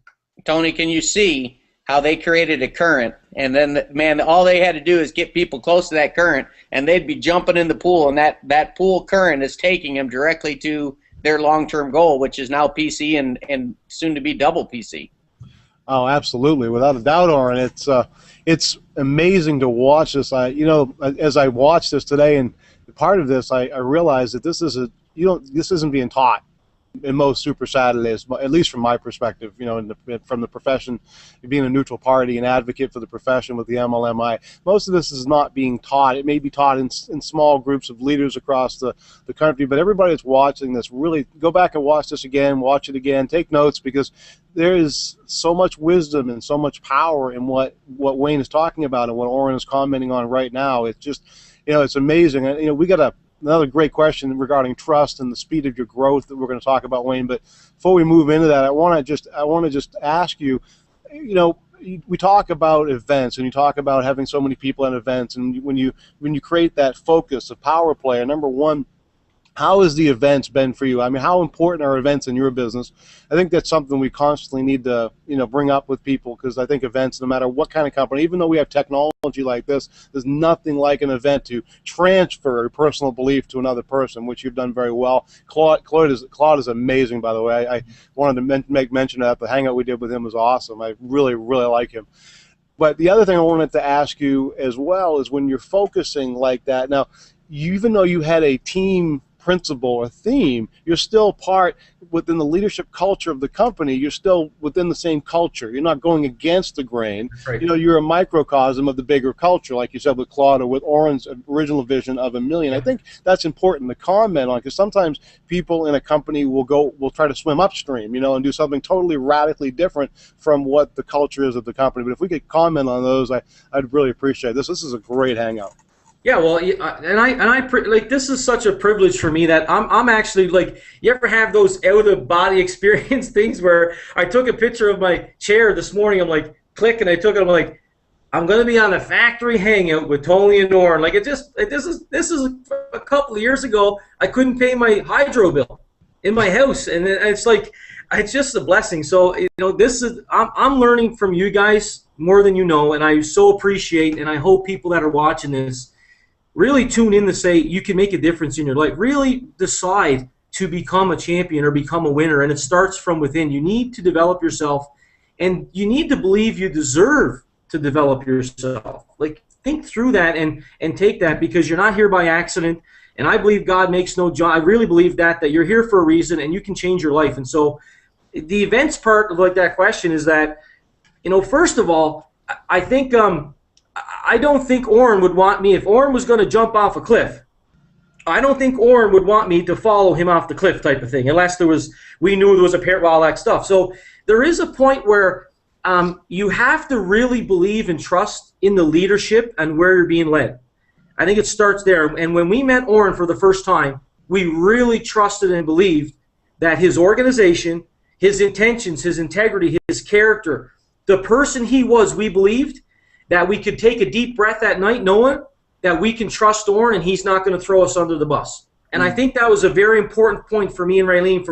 Speaker 2: Tony, can you see how they created a current? And then, man, all they had to do is get people close to that current, and they'd be jumping in the pool, and that pool current is taking them directly to their long-term goal, which is now PC and soon to be double PC.
Speaker 1: Oh, absolutely, without a doubt, Orrin. It's amazing to watch this. As I watched this today, and part of this, I realized that this isn't being taught in most Super Saturdays, at least from my perspective, from the profession, being a neutral party, an advocate for the profession with the MLMI. Most of this is not being taught. It may be taught in small groups of leaders across the country, but everybody that's watching this, really go back and watch this again, watch it again, take notes, because there is so much wisdom and so much power in what Wayne is talking about and what Orrin is commenting on right now. It's just, it's amazing. And, we got another great question regarding trust and the speed of your growth that we're going to talk about, Wayne. But before we move into that, I want to just ask you, we talk about events, and you talk about having so many people at events, and when you create that focus of power player, number one, how has the events been for you? I mean, how important are events in your business? I think that's something we constantly need to, bring up with people, because I think events, no matter what kind of company, even though we have technology like this, there's nothing like an event to transfer a personal belief to another person, which you've done very well. Claude is amazing, by the way. I wanted to make mention of that. The hangout we did with him was awesome. I really, really like him. But the other thing I wanted to ask you as well is, when you're focusing like that, now, even though you had a team principle or theme, you're still part within the leadership culture of the company. You're still within the same culture. You're not going against the grain.
Speaker 3: Right.
Speaker 1: You're a microcosm of the bigger culture, like you said with Claude or with Orrin's original vision of 1 million. I think that's important to comment on, because sometimes people in a company will try to swim upstream, and do something totally radically different from what the culture is of the company. But if we could comment on those, I'd really appreciate this. This is a great hangout.
Speaker 3: Yeah, well, like, this is such a privilege for me that I'm actually, like, you ever have those out-of-body experience things where I took a picture of my chair this morning, I'm like, click, and I took it, I'm like, I'm going to be on a factory hangout with Tony and Orrin. Like, this is a couple of years ago, I couldn't pay my hydro bill in my house, and it's like, it's just a blessing. So, I'm learning from you guys more than you know, and I so appreciate, and I hope people that are watching this really tune in to say you can make a difference in your life. Really decide to become a champion or become a winner, and it starts from within. You need to develop yourself, and you need to believe you deserve to develop yourself. Like, think through that and take that, because you're not here by accident, and I believe God makes no job. I really believe that you're here for a reason, and you can change your life. And so the events part of, like, that question is that, first of all, I think I don't think Orrin would want me, if Orrin was going to jump off a cliff, I don't think Orrin would want me to follow him off the cliff type of thing, unless we knew there was a pair, all that stuff. So there is a point where you have to really believe and trust in the leadership and where you're being led. I think it starts there. And when we met Orrin for the first time, we really trusted and believed that his organization, his intentions, his integrity, his character, the person he was, we believed that we could take a deep breath at night knowing that we can trust Orrin and he's not going to throw us under the bus. And I think that was a very important point for me and Raylene,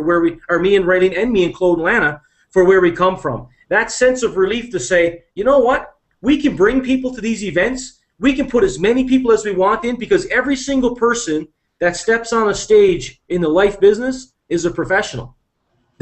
Speaker 3: me and Raylene and me and Claude and Lana, for where we come from. That sense of relief to say, you know what, we can bring people to these events, we can put as many people as we want in, because every single person that steps on a stage in the life business is a professional.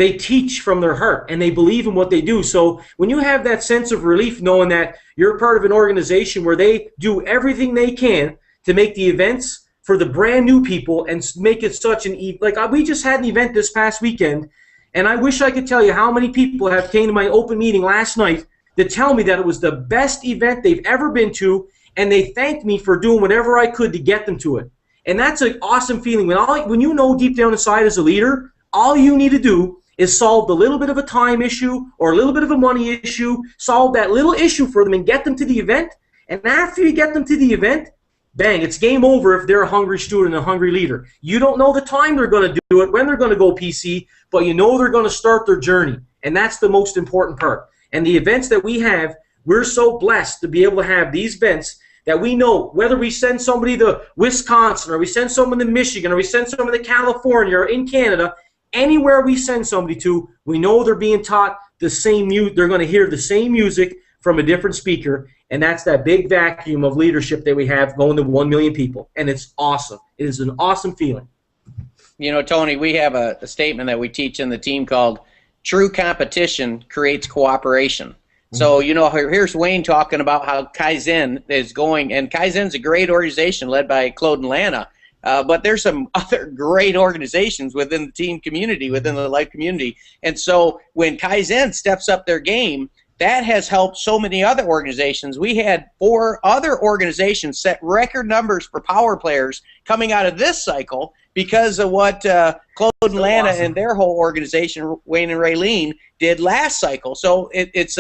Speaker 3: they teach from their heart and they believe in what they do. So when you have that sense of relief knowing that you're part of an organization where they do everything they can to make the events for the brand new people and make it such an like we just had an event this past weekend, and I wish I could tell you how many people have came to my open meeting last night to tell me that it was the best event they've ever been to, and they thanked me for doing whatever I could to get them to it. And that's an awesome feeling when you know deep down inside as a leader, all you need to do is solve the little bit of a time issue or a little bit of a money issue, solve that little issue for them and get them to the event. And after you get them to the event, bang, it's game over if they're a hungry student and a hungry leader. You don't know the time they're going to do it, when they're going to go PC, but you know they're going to start their journey. And that's the most important part. And the events that we have, we're so blessed to be able to have these events that we know whether we send somebody to Wisconsin or we send someone to Michigan or we send someone to California or in Canada, anywhere we send somebody to, we know they're being taught the same music. They're going to hear the same music from a different speaker, and that's that big vacuum of leadership that we have going to 1 million people, and it's awesome. It is an awesome feeling.
Speaker 2: You know, Tony, we have a statement that we teach in the team called "True competition creates cooperation." So, you know, here's Wayne talking about how Kaizen is going, and Kaizen's a great organization led by Claude and Lana. But there's some other great organizations within the team community, within the life community. And so when Kaizen steps up their game, that has helped so many other organizations. We had 4 other organizations set record numbers for power players coming out of this cycle because of what Claude and Lana and their whole organization, Wayne and Raylene, did last cycle. So it's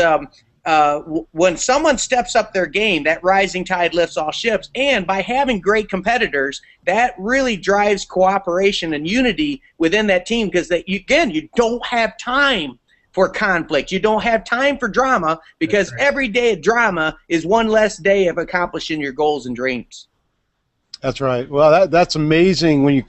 Speaker 2: when someone steps up their game, that rising tide lifts all ships. And by having great competitors, that really drives cooperation and unity within that team because, you don't have time for conflict. You don't have time for drama because every day of drama is one less day of accomplishing your goals and dreams.
Speaker 1: That's right. Well, that's amazing when you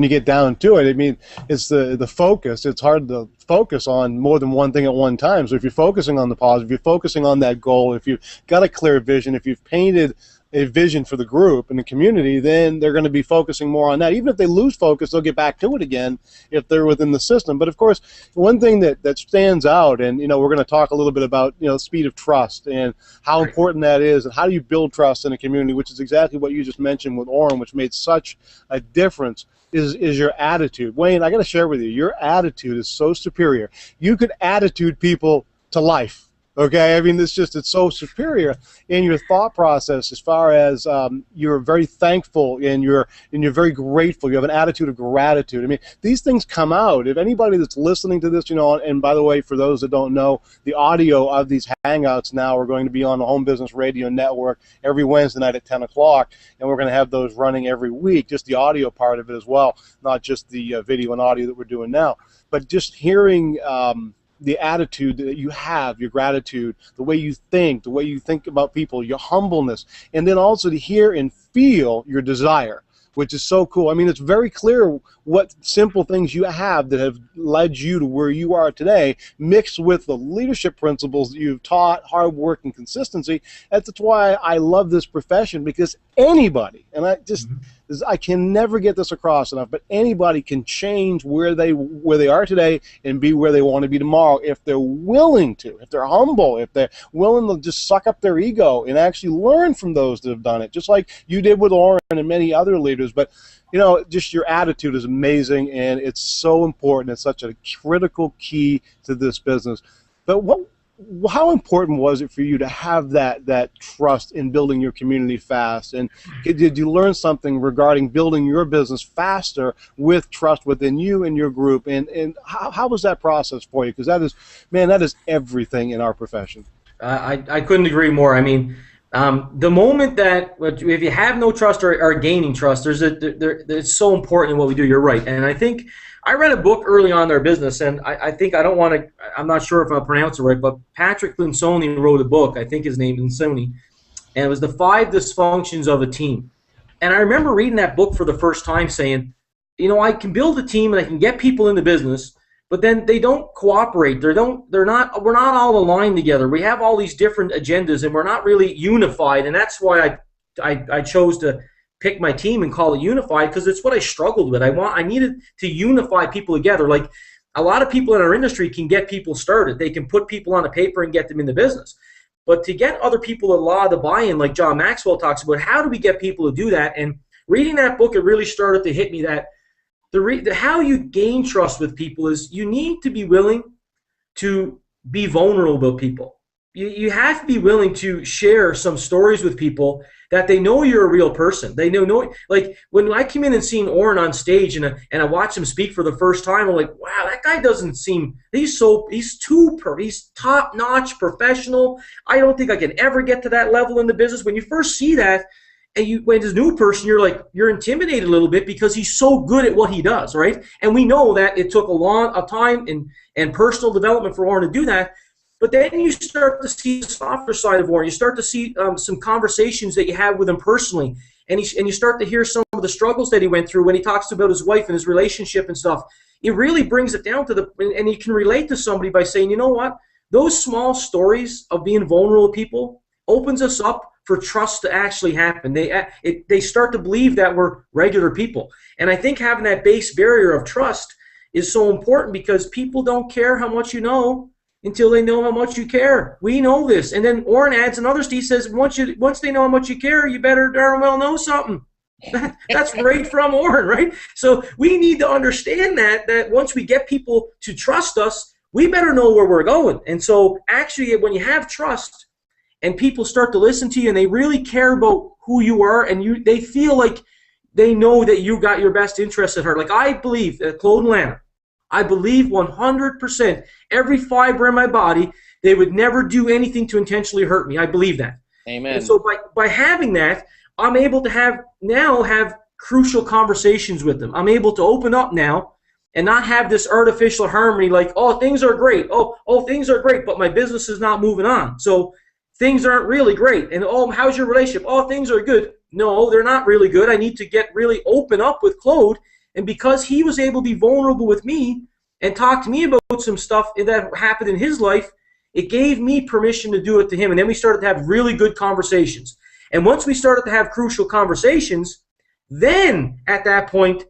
Speaker 1: get down to it. I mean, it's the focus. It's hard to focus on more than one thing at one time. So if you're focusing on the positive, if you're focusing on that goal, if you've got a clear vision, if you've painted a vision for the group and the community, then they're going to be focusing more on that. Even if they lose focus, they'll get back to it again if they're within the system. But of course, one thing that stands out, and we're going to talk a little bit about speed of trust and how important that is, and how do you build trust in a community, which is exactly what you just mentioned with Orrin, which made such a difference. Is your attitude. Wayne, I got to share with you, your attitude is so superior. You could attitude people to life. Okay, I mean, it's so superior in your thought process as far as you're very thankful and you're very grateful. You have an attitude of gratitude. I mean, these things come out. If anybody that's listening to this, and by the way, for those that don't know, the audio of these Hangouts now are going to be on the Home Business Radio Network every Wednesday night at 10 o'clock, and we're going to have those running every week, just the audio part of it as well, not just the video and audio that we're doing now. But just hearing the attitude that you have, your gratitude, the way you think about people, your humbleness, and then also to hear and feel your desire, which is so cool. I mean, it's very clear what simple things you have that have led you to where you are today, mixed with the leadership principles that you've taught, hard work and consistency. That's why I love this profession, because anybody, and I can never get this across enough, but anybody can change where they are today and be where they want to be tomorrow if they're willing to, if they're humble, if they're willing to just suck up their ego and actually learn from those that have done it, just like you did with Orrin and many other leaders. But just your attitude is amazing, and it's so important. It's such a critical key to this business. But how important was it for you to have that trust in building your community fast? And did you learn something regarding building your business faster with trust within you and your group? And how was that process for you? Because that is everything in our profession.
Speaker 3: I couldn't agree more. I mean, the moment that if you have no trust or gaining trust, it's so important in what we do. You're right. And I think I read a book early on in our business, and I'm not sure if I'll pronounce it right, but Patrick Lencioni wrote a book. I think his name is Lencioni, and it was the 5 dysfunctions of a team. And I remember reading that book for the first time saying, I can build a team and I can get people in the business, but then they don't cooperate. We're not all aligned together. We have all these different agendas, and we're not really unified. And that's why I chose to pick my team and call it unified, because it's what I struggled with. I needed to unify people together. Like A lot of people in our industry can get people started. They can put people on a paper and get them in the business. But to get other people a lot of the buy-in, like John Maxwell talks about, how do we get people to do that? And reading that book, it really started to hit me that how you gain trust with people is you need to be willing to be vulnerable with people. You have to be willing to share some stories with people that they know you're a real person. They know like when I came in and seen Orrin on stage and I watched him speak for the first time, I'm like, wow, that guy doesn't seem, he's top-notch professional. I don't think I can ever get to that level in the business. When you first see that, and when as a new person, you're intimidated a little bit because he's so good at what he does, right? And we know that it took a time and personal development for Orrin to do that. But then you start to see the softer side of Orrin. You start to see some conversations that you have with him personally, and you start to hear some of the struggles that he went through when he talks about his wife and his relationship and stuff. It really brings it down to and you can relate to somebody by saying, you know what? Those small stories of being vulnerable with people opens us up for trust to actually happen. They start to believe that we're regular people. And I think having that base barrier of trust is so important because people don't care how much you know until they know how much you care. We know this. And then Orrin adds another, he says, once they know how much you care, you better darn well know something. That's right from Orrin, right? So we need to understand that once we get people to trust us, we better know where we're going. And so actually when you have trust and people start to listen to you and they really care about who you are and they feel like they know that you got your best interest at heart. Like I believe that Claude and Lana, I believe 100%, every fiber in my body, they would never do anything to intentionally hurt me. I believe that.
Speaker 2: Amen.
Speaker 3: And so by having that, I'm able to have crucial conversations with them. I'm able to open up now and not have this artificial harmony like, oh, things are great. Oh, things are great, but my business is not moving on. So things aren't really great. And, oh, how's your relationship? Oh, things are good. No, they're not really good. I need to get really open up with Claude. And because he was able to be vulnerable with me and talk to me about some stuff that happened in his life, it gave me permission to do it to him. And then we started to have really good conversations. And once we started to have crucial conversations, then at that point,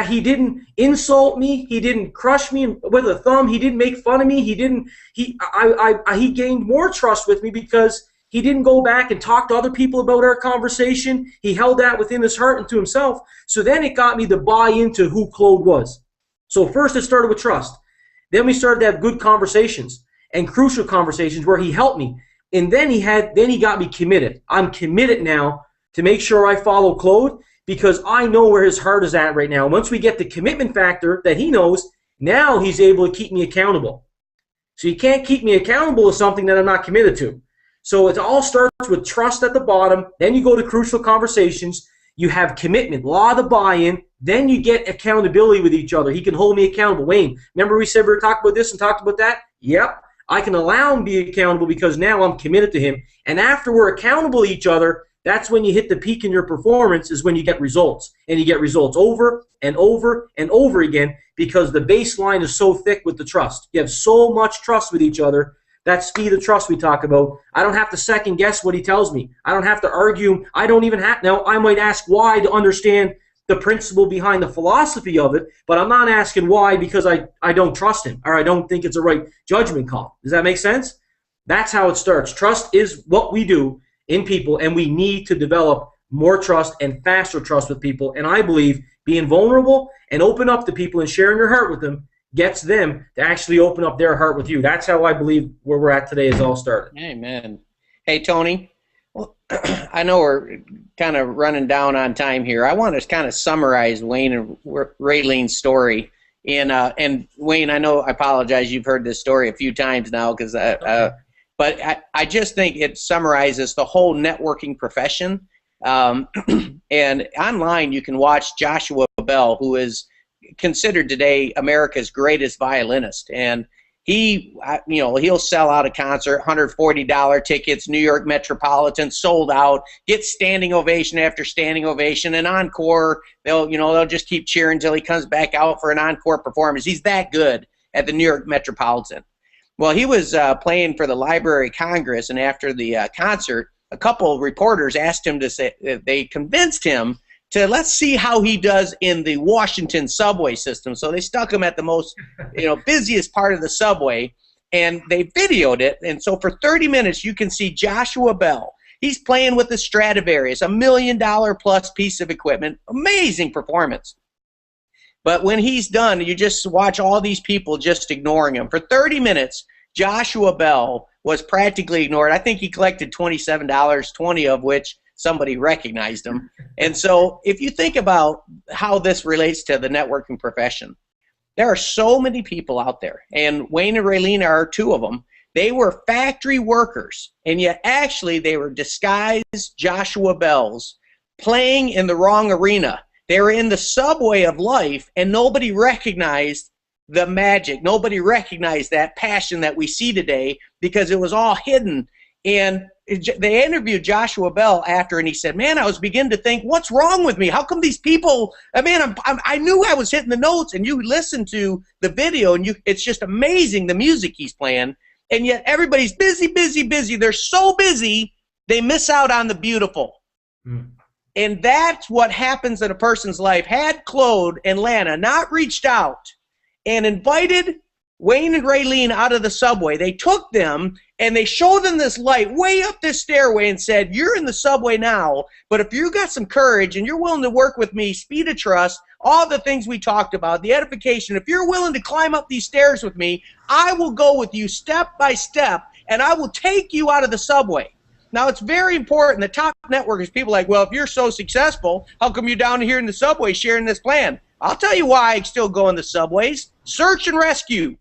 Speaker 3: he didn't insult me. He didn't crush me with a thumb. He didn't make fun of me. He gained more trust with me because he didn't go back and talk to other people about our conversation. He held that within his heart and to himself. So then it got me to buy into who Claude was. So first it started with trust. Then we started to have good conversations and crucial conversations where he helped me. And then he got me committed. I'm committed now to make sure I follow Claude because I know where his heart is at right now. Once we get the commitment factor that he knows, now he's able to keep me accountable. So you can't keep me accountable to something that I'm not committed to. So it all starts with trust at the bottom. Then you go to crucial conversations. You have commitment, law of the buy-in. Then you get accountability with each other. He can hold me accountable. Wayne, remember we said we were talking about this and talked about that? Yep. I can allow him to be accountable because now I'm committed to him. And after we're accountable to each other, that's when you hit the peak in your performance is when you get results. And you get results over and over and over again because the baseline is so thick with the trust. You have so much trust with each other. That speed of trust we talk about. I don't have to second guess what he tells me. I don't have to argue. I don't even have, now I might ask why to understand the principle behind the philosophy of it, but I'm not asking why because I don't trust him or I don't think it's a right judgment call. Does that make sense? That's how it starts. Trust is what we do in people, and we need to develop more trust and faster trust with people. And I believe being vulnerable and open up to people and sharing your heart with them gets them to actually open up their heart with you. That's how I believe where we're at today is all started.
Speaker 2: Amen. Hey, Tony, well, I know we're kind of running down on time here. I want to kind of summarize Wayne and Raylene's story. And Wayne, I know, I apologize, you've heard this story a few times now, because but I just think it summarizes the whole networking profession. And online you can watch Joshua Bell, who is considered today America's greatest violinist, and he'll sell out a concert, $140 tickets, New York Metropolitan, sold out, get standing ovation after standing ovation, and encore. They'll just keep cheering until he comes back out for an encore performance. He's that good at the New York Metropolitan. Well, he was playing for the Library of Congress, and after the concert, a couple of reporters asked him to say, they convinced him to let's see how he does in the Washington subway system. So they stuck him at the most, busiest part of the subway, and they videoed it. And so for 30 minutes, you can see Joshua Bell. He's playing with the Stradivarius, $1 million plus piece of equipment. Amazing performance. But when he's done, you just watch all these people just ignoring him. For 30 minutes, Joshua Bell was practically ignored. I think he collected $27, 20 of which somebody recognized him. And so if you think about how this relates to the networking profession, there are so many people out there, and Wayne and Raylene are two of them. They were factory workers, and yet actually they were disguised Joshua Bells playing in the wrong arena. They were in the subway of life, and nobody recognized the magic. Nobody recognized that passion that we see today because it was all hidden. And they interviewed Joshua Bell after, and he said, man, I was beginning to think, what's wrong with me? How come these people, I knew I was hitting the notes, and you listen to the video, and it's just amazing the music he's playing, and yet everybody's busy, busy, busy. They're so busy, they miss out on the beautiful. Mm. And that's what happens in a person's life. Had Claude and Lana not reached out and invited Wayne and Raylene out of the subway, they took them and they showed them this light way up this stairway and said, you're in the subway now, but if you got some courage and you're willing to work with me, speed of trust, all the things we talked about, the edification, if you're willing to climb up these stairs with me, I will go with you step by step and I will take you out of the subway. Now, it's very important. The top networkers, people are like, well, if you're so successful, how come you're down here in the subway sharing this plan? I'll tell you why I still go in the subways. Search and rescue.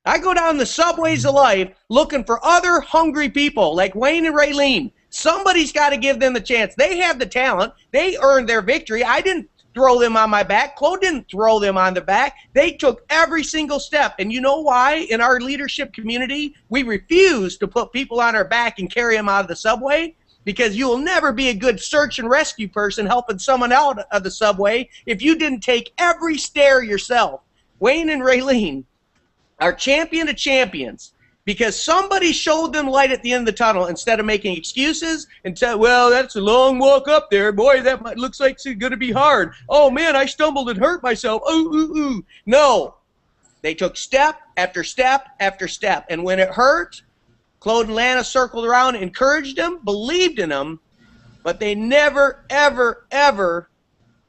Speaker 2: I go down the subways of life looking for other hungry people like Wayne and Raylene. Somebody's got to give them the chance. They have the talent. They earned their victory. I didn't throw them on my back. Claude didn't throw them on the back. They took every single step. And you know why? In our leadership community, we refuse to put people on our back and carry them out of the subway, because you will never be a good search and rescue person helping someone out of the subway if you didn't take every stair yourself. Wayne and Raylene are champion of champions because somebody showed them light at the end of the tunnel instead of making excuses and tell, well, that's a long walk up there. Boy, that looks like it's going to be hard. Oh, man, I stumbled and hurt myself. Ooh, ooh, ooh. No. They took step after step after step. And when it hurt, Claude and Lana circled around, encouraged them, believed in them, but they never, ever, ever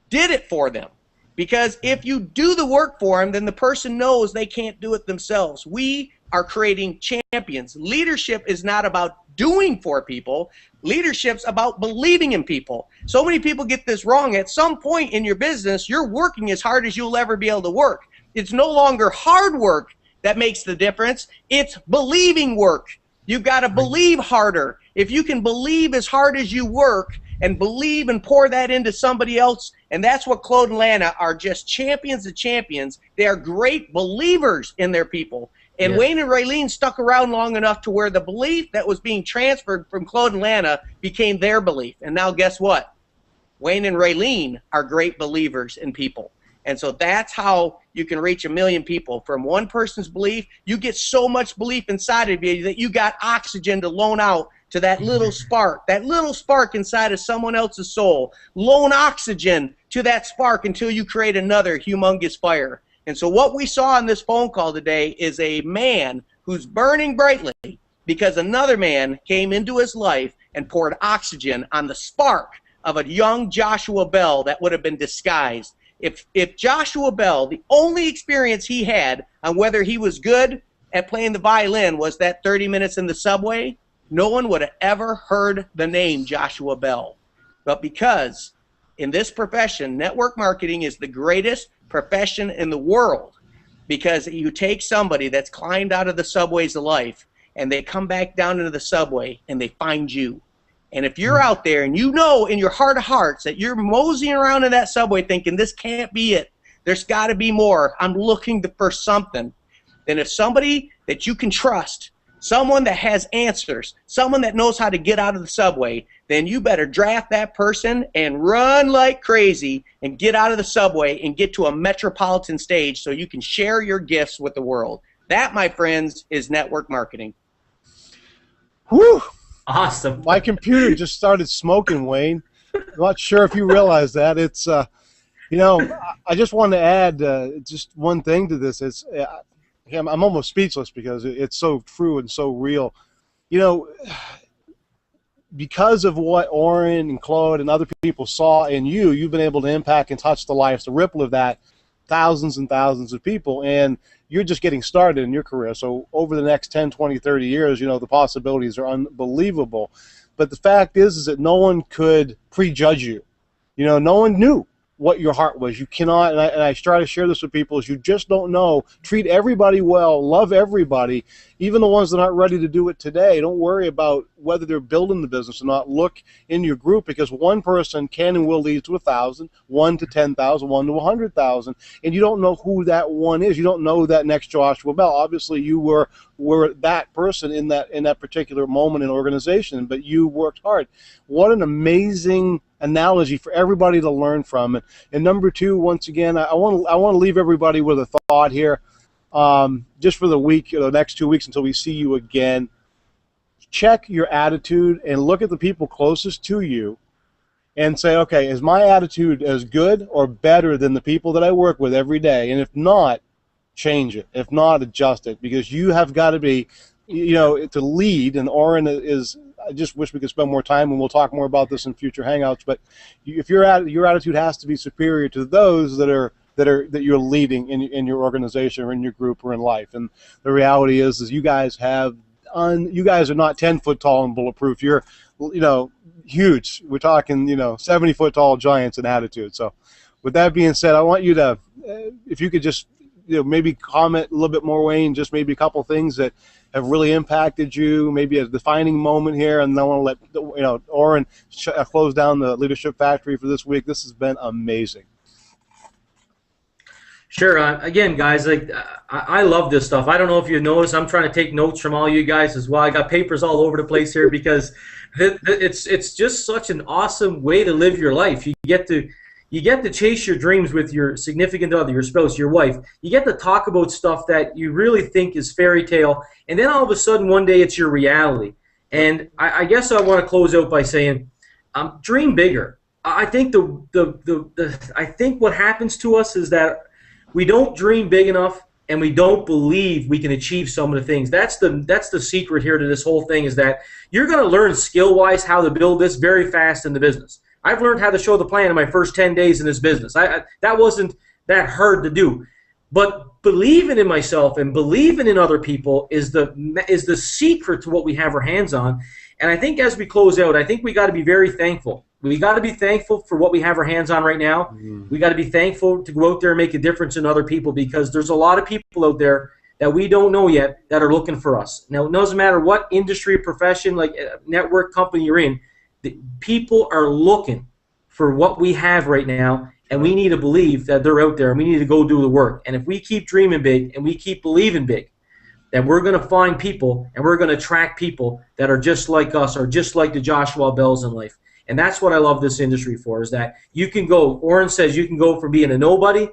Speaker 2: did it for them. Because if you do the work for them, then the person knows they can't do it themselves. We are creating champions. Leadership is not about doing for people. Leadership's about believing in people. So many people get this wrong. At some point in your business, you're working as hard as you'll ever be able to work. It's no longer hard work that makes the difference. It's believing work. You've got to believe harder. If you can believe as hard as you work and believe and pour that into somebody else, and that's what Claude and Lana are, just champions of champions. They are great believers in their people. And yes, Wayne and Raylene stuck around long enough to where the belief that was being transferred from Claude and Lana became their belief. And now guess what? Wayne and Raylene are great believers in people. And so that's how you can reach 1 million people. From one person's belief, you get so much belief inside of you that you got oxygen to loan out to that little spark inside of someone else's soul. Loan oxygen to that spark until you create another humongous fire. And so what we saw on this phone call today is a man who's burning brightly because another man came into his life and poured oxygen on the spark of a young Joshua Bell that would have been disguised. If Joshua Bell, the only experience he had on whether he was good at playing the violin was that 30 minutes in the subway, no one would have ever heard the name Joshua Bell. But because in this profession, network marketing is the greatest profession in the world, because you take somebody that's climbed out of the subways of life and they come back down into the subway and they find you. And if you're out there and you know in your heart of hearts that you're moseying around in that subway thinking this can't be it, there's got to be more, I'm looking for something, then if somebody that you can trust, someone that has answers, someone that knows how to get out of the subway, then you better draft that person and run like crazy and get out of the subway and get to a metropolitan stage so you can share your gifts with the world. That, my friends, is network marketing.
Speaker 1: Whew.
Speaker 3: Awesome.
Speaker 1: My computer just started smoking, Wayne. not sure if you realize that. It's, you know, I just want to add just one thing to this. I'm almost speechless because it's so true and so real. You know, because of what Orrin and Claude and other people saw in you, you've been able to impact and touch the lives, the ripple of that, thousands and thousands of people. And you're just getting started in your career. So over the next 10, 20, 30 years, you know, the possibilities are unbelievable. But the fact is that no one could prejudge you. You know, no one knew what your heart was. You cannot, and I try to share this with people, is you just don't know. Treat everybody well, love everybody, even the ones that aren't ready to do it today. Don't worry about whether they're building the business or not. Look in your group, because one person can and will lead to 1,000, 1 to 10,000, 1 to 100,000, and you don't know who that one is. You don't know that next Joshua Bell. Obviously, you were that person in that particular moment in organization, but you worked hard. What an amazing analogy for everybody to learn from. And number two, once again, I want to leave everybody with a thought here, just for the week, the next 2 weeks until we see you again. Check your attitude and look at the people closest to you and say, okay, is my attitude as good or better than the people that I work with every day? And if not, change it. If not, adjust it, because you have got to be, you know, to lead. And Orrin is, I just wish we could spend more time, and we'll talk more about this in future hangouts. But if your attitude has to be superior to those that you're leading in your organization or in your group or in life. And the reality is you guys are not 10 foot tall and bulletproof. You're, you know, huge. We're talking, you know, 70 foot tall giants in attitude. So with that being said, I want you to, if you could just, you know, maybe comment a little bit more, Wayne, just maybe a couple things that have really impacted you, maybe a defining moment here, and then I want to let, you know, Orrin close down the Leadership Factory for this week. This has been amazing.
Speaker 3: Sure. Again, guys, like I love this stuff. I don't know if you noticed, I'm trying to take notes from all you guys as well. I got papers all over the place here because it's just such an awesome way to live your life. You get to chase your dreams with your significant other, your spouse, your wife. You get to talk about stuff that you really think is fairy tale, and then all of a sudden one day it's your reality. And I guess I want to close out by saying, dream bigger. I think I think what happens to us is that we don't dream big enough, and we don't believe we can achieve some of the things. That's the secret here to this whole thing, is that you're going to learn skill-wise how to build this very fast in the business. I've learned how to show the plan in my first 10 days in this business. That wasn't that hard to do. But believing in myself and believing in other people is the secret to what we have our hands on. And I think as we close out, I think we got to be very thankful. We got to be thankful for what we have our hands on right now. We got to be thankful to go out there and make a difference in other people, because there's a lot of people out there that we don't know yet that are looking for us. Now, it doesn't matter what industry, profession, like network, company you're in, people are looking for what we have right now, and we need to believe that they're out there, and we need to go do the work. And if we keep dreaming big and we keep believing big, then we're going to find people, and we're going to attract people that are just like us, or just like the Joshua Bells in life. And that's what I love this industry for, is that you can go, Orrin says, you can go from being a nobody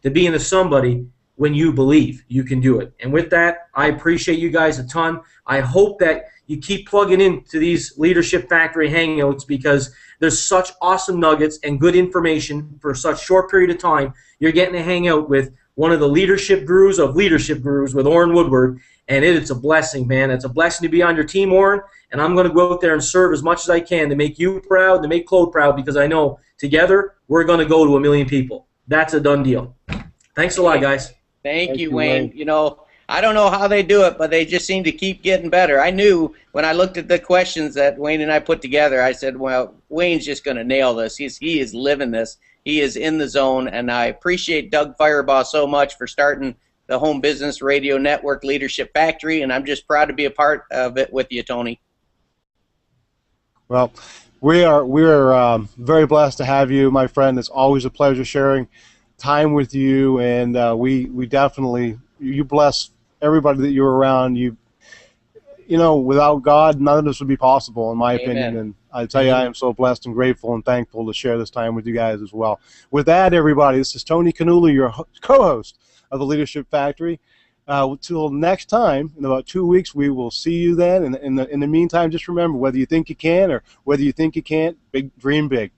Speaker 3: to being a somebody when you believe you can do it. And with that, I appreciate you guys a ton. I hope that you keep plugging into these Leadership Factory hangouts, because there's such awesome nuggets and good information for such short period of time. You're getting to hang out with one of the leadership gurus of leadership gurus, with Orrin Woodward, and it's a blessing, man. It's a blessing to be on your team, Orrin, and I'm going to go out there and serve as much as I can to make you proud, to make Claude proud, because I know together we're going to go to 1 million people. That's a done deal. Thanks a lot, guys.
Speaker 2: Thank you, Wayne. You know, I don't know how they do it, but they just seem to keep getting better. I knew when I looked at the questions that Wayne and I put together, I said, well, Wayne's just going to nail this. He is living this. He is in the zone, and I appreciate Doug Firebaugh so much for starting the Home Business Radio Network Leadership Factory, and I'm just proud to be a part of it with you, Tony.
Speaker 1: Well, we are very blessed to have you, my friend. It's always a pleasure sharing time with you, and we definitely, you bless everybody that you're around. You know, without God, none of this would be possible, in my opinion. And I tell you, I am so blessed and grateful and thankful to share this time with you guys as well. With that, everybody, this is Tony Cannuli, your co-host of the Leadership Factory. Till next time, in about 2 weeks, we will see you then. And in the meantime, just remember, whether you think you can or whether you think you can't, dream big.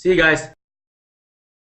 Speaker 3: See you guys.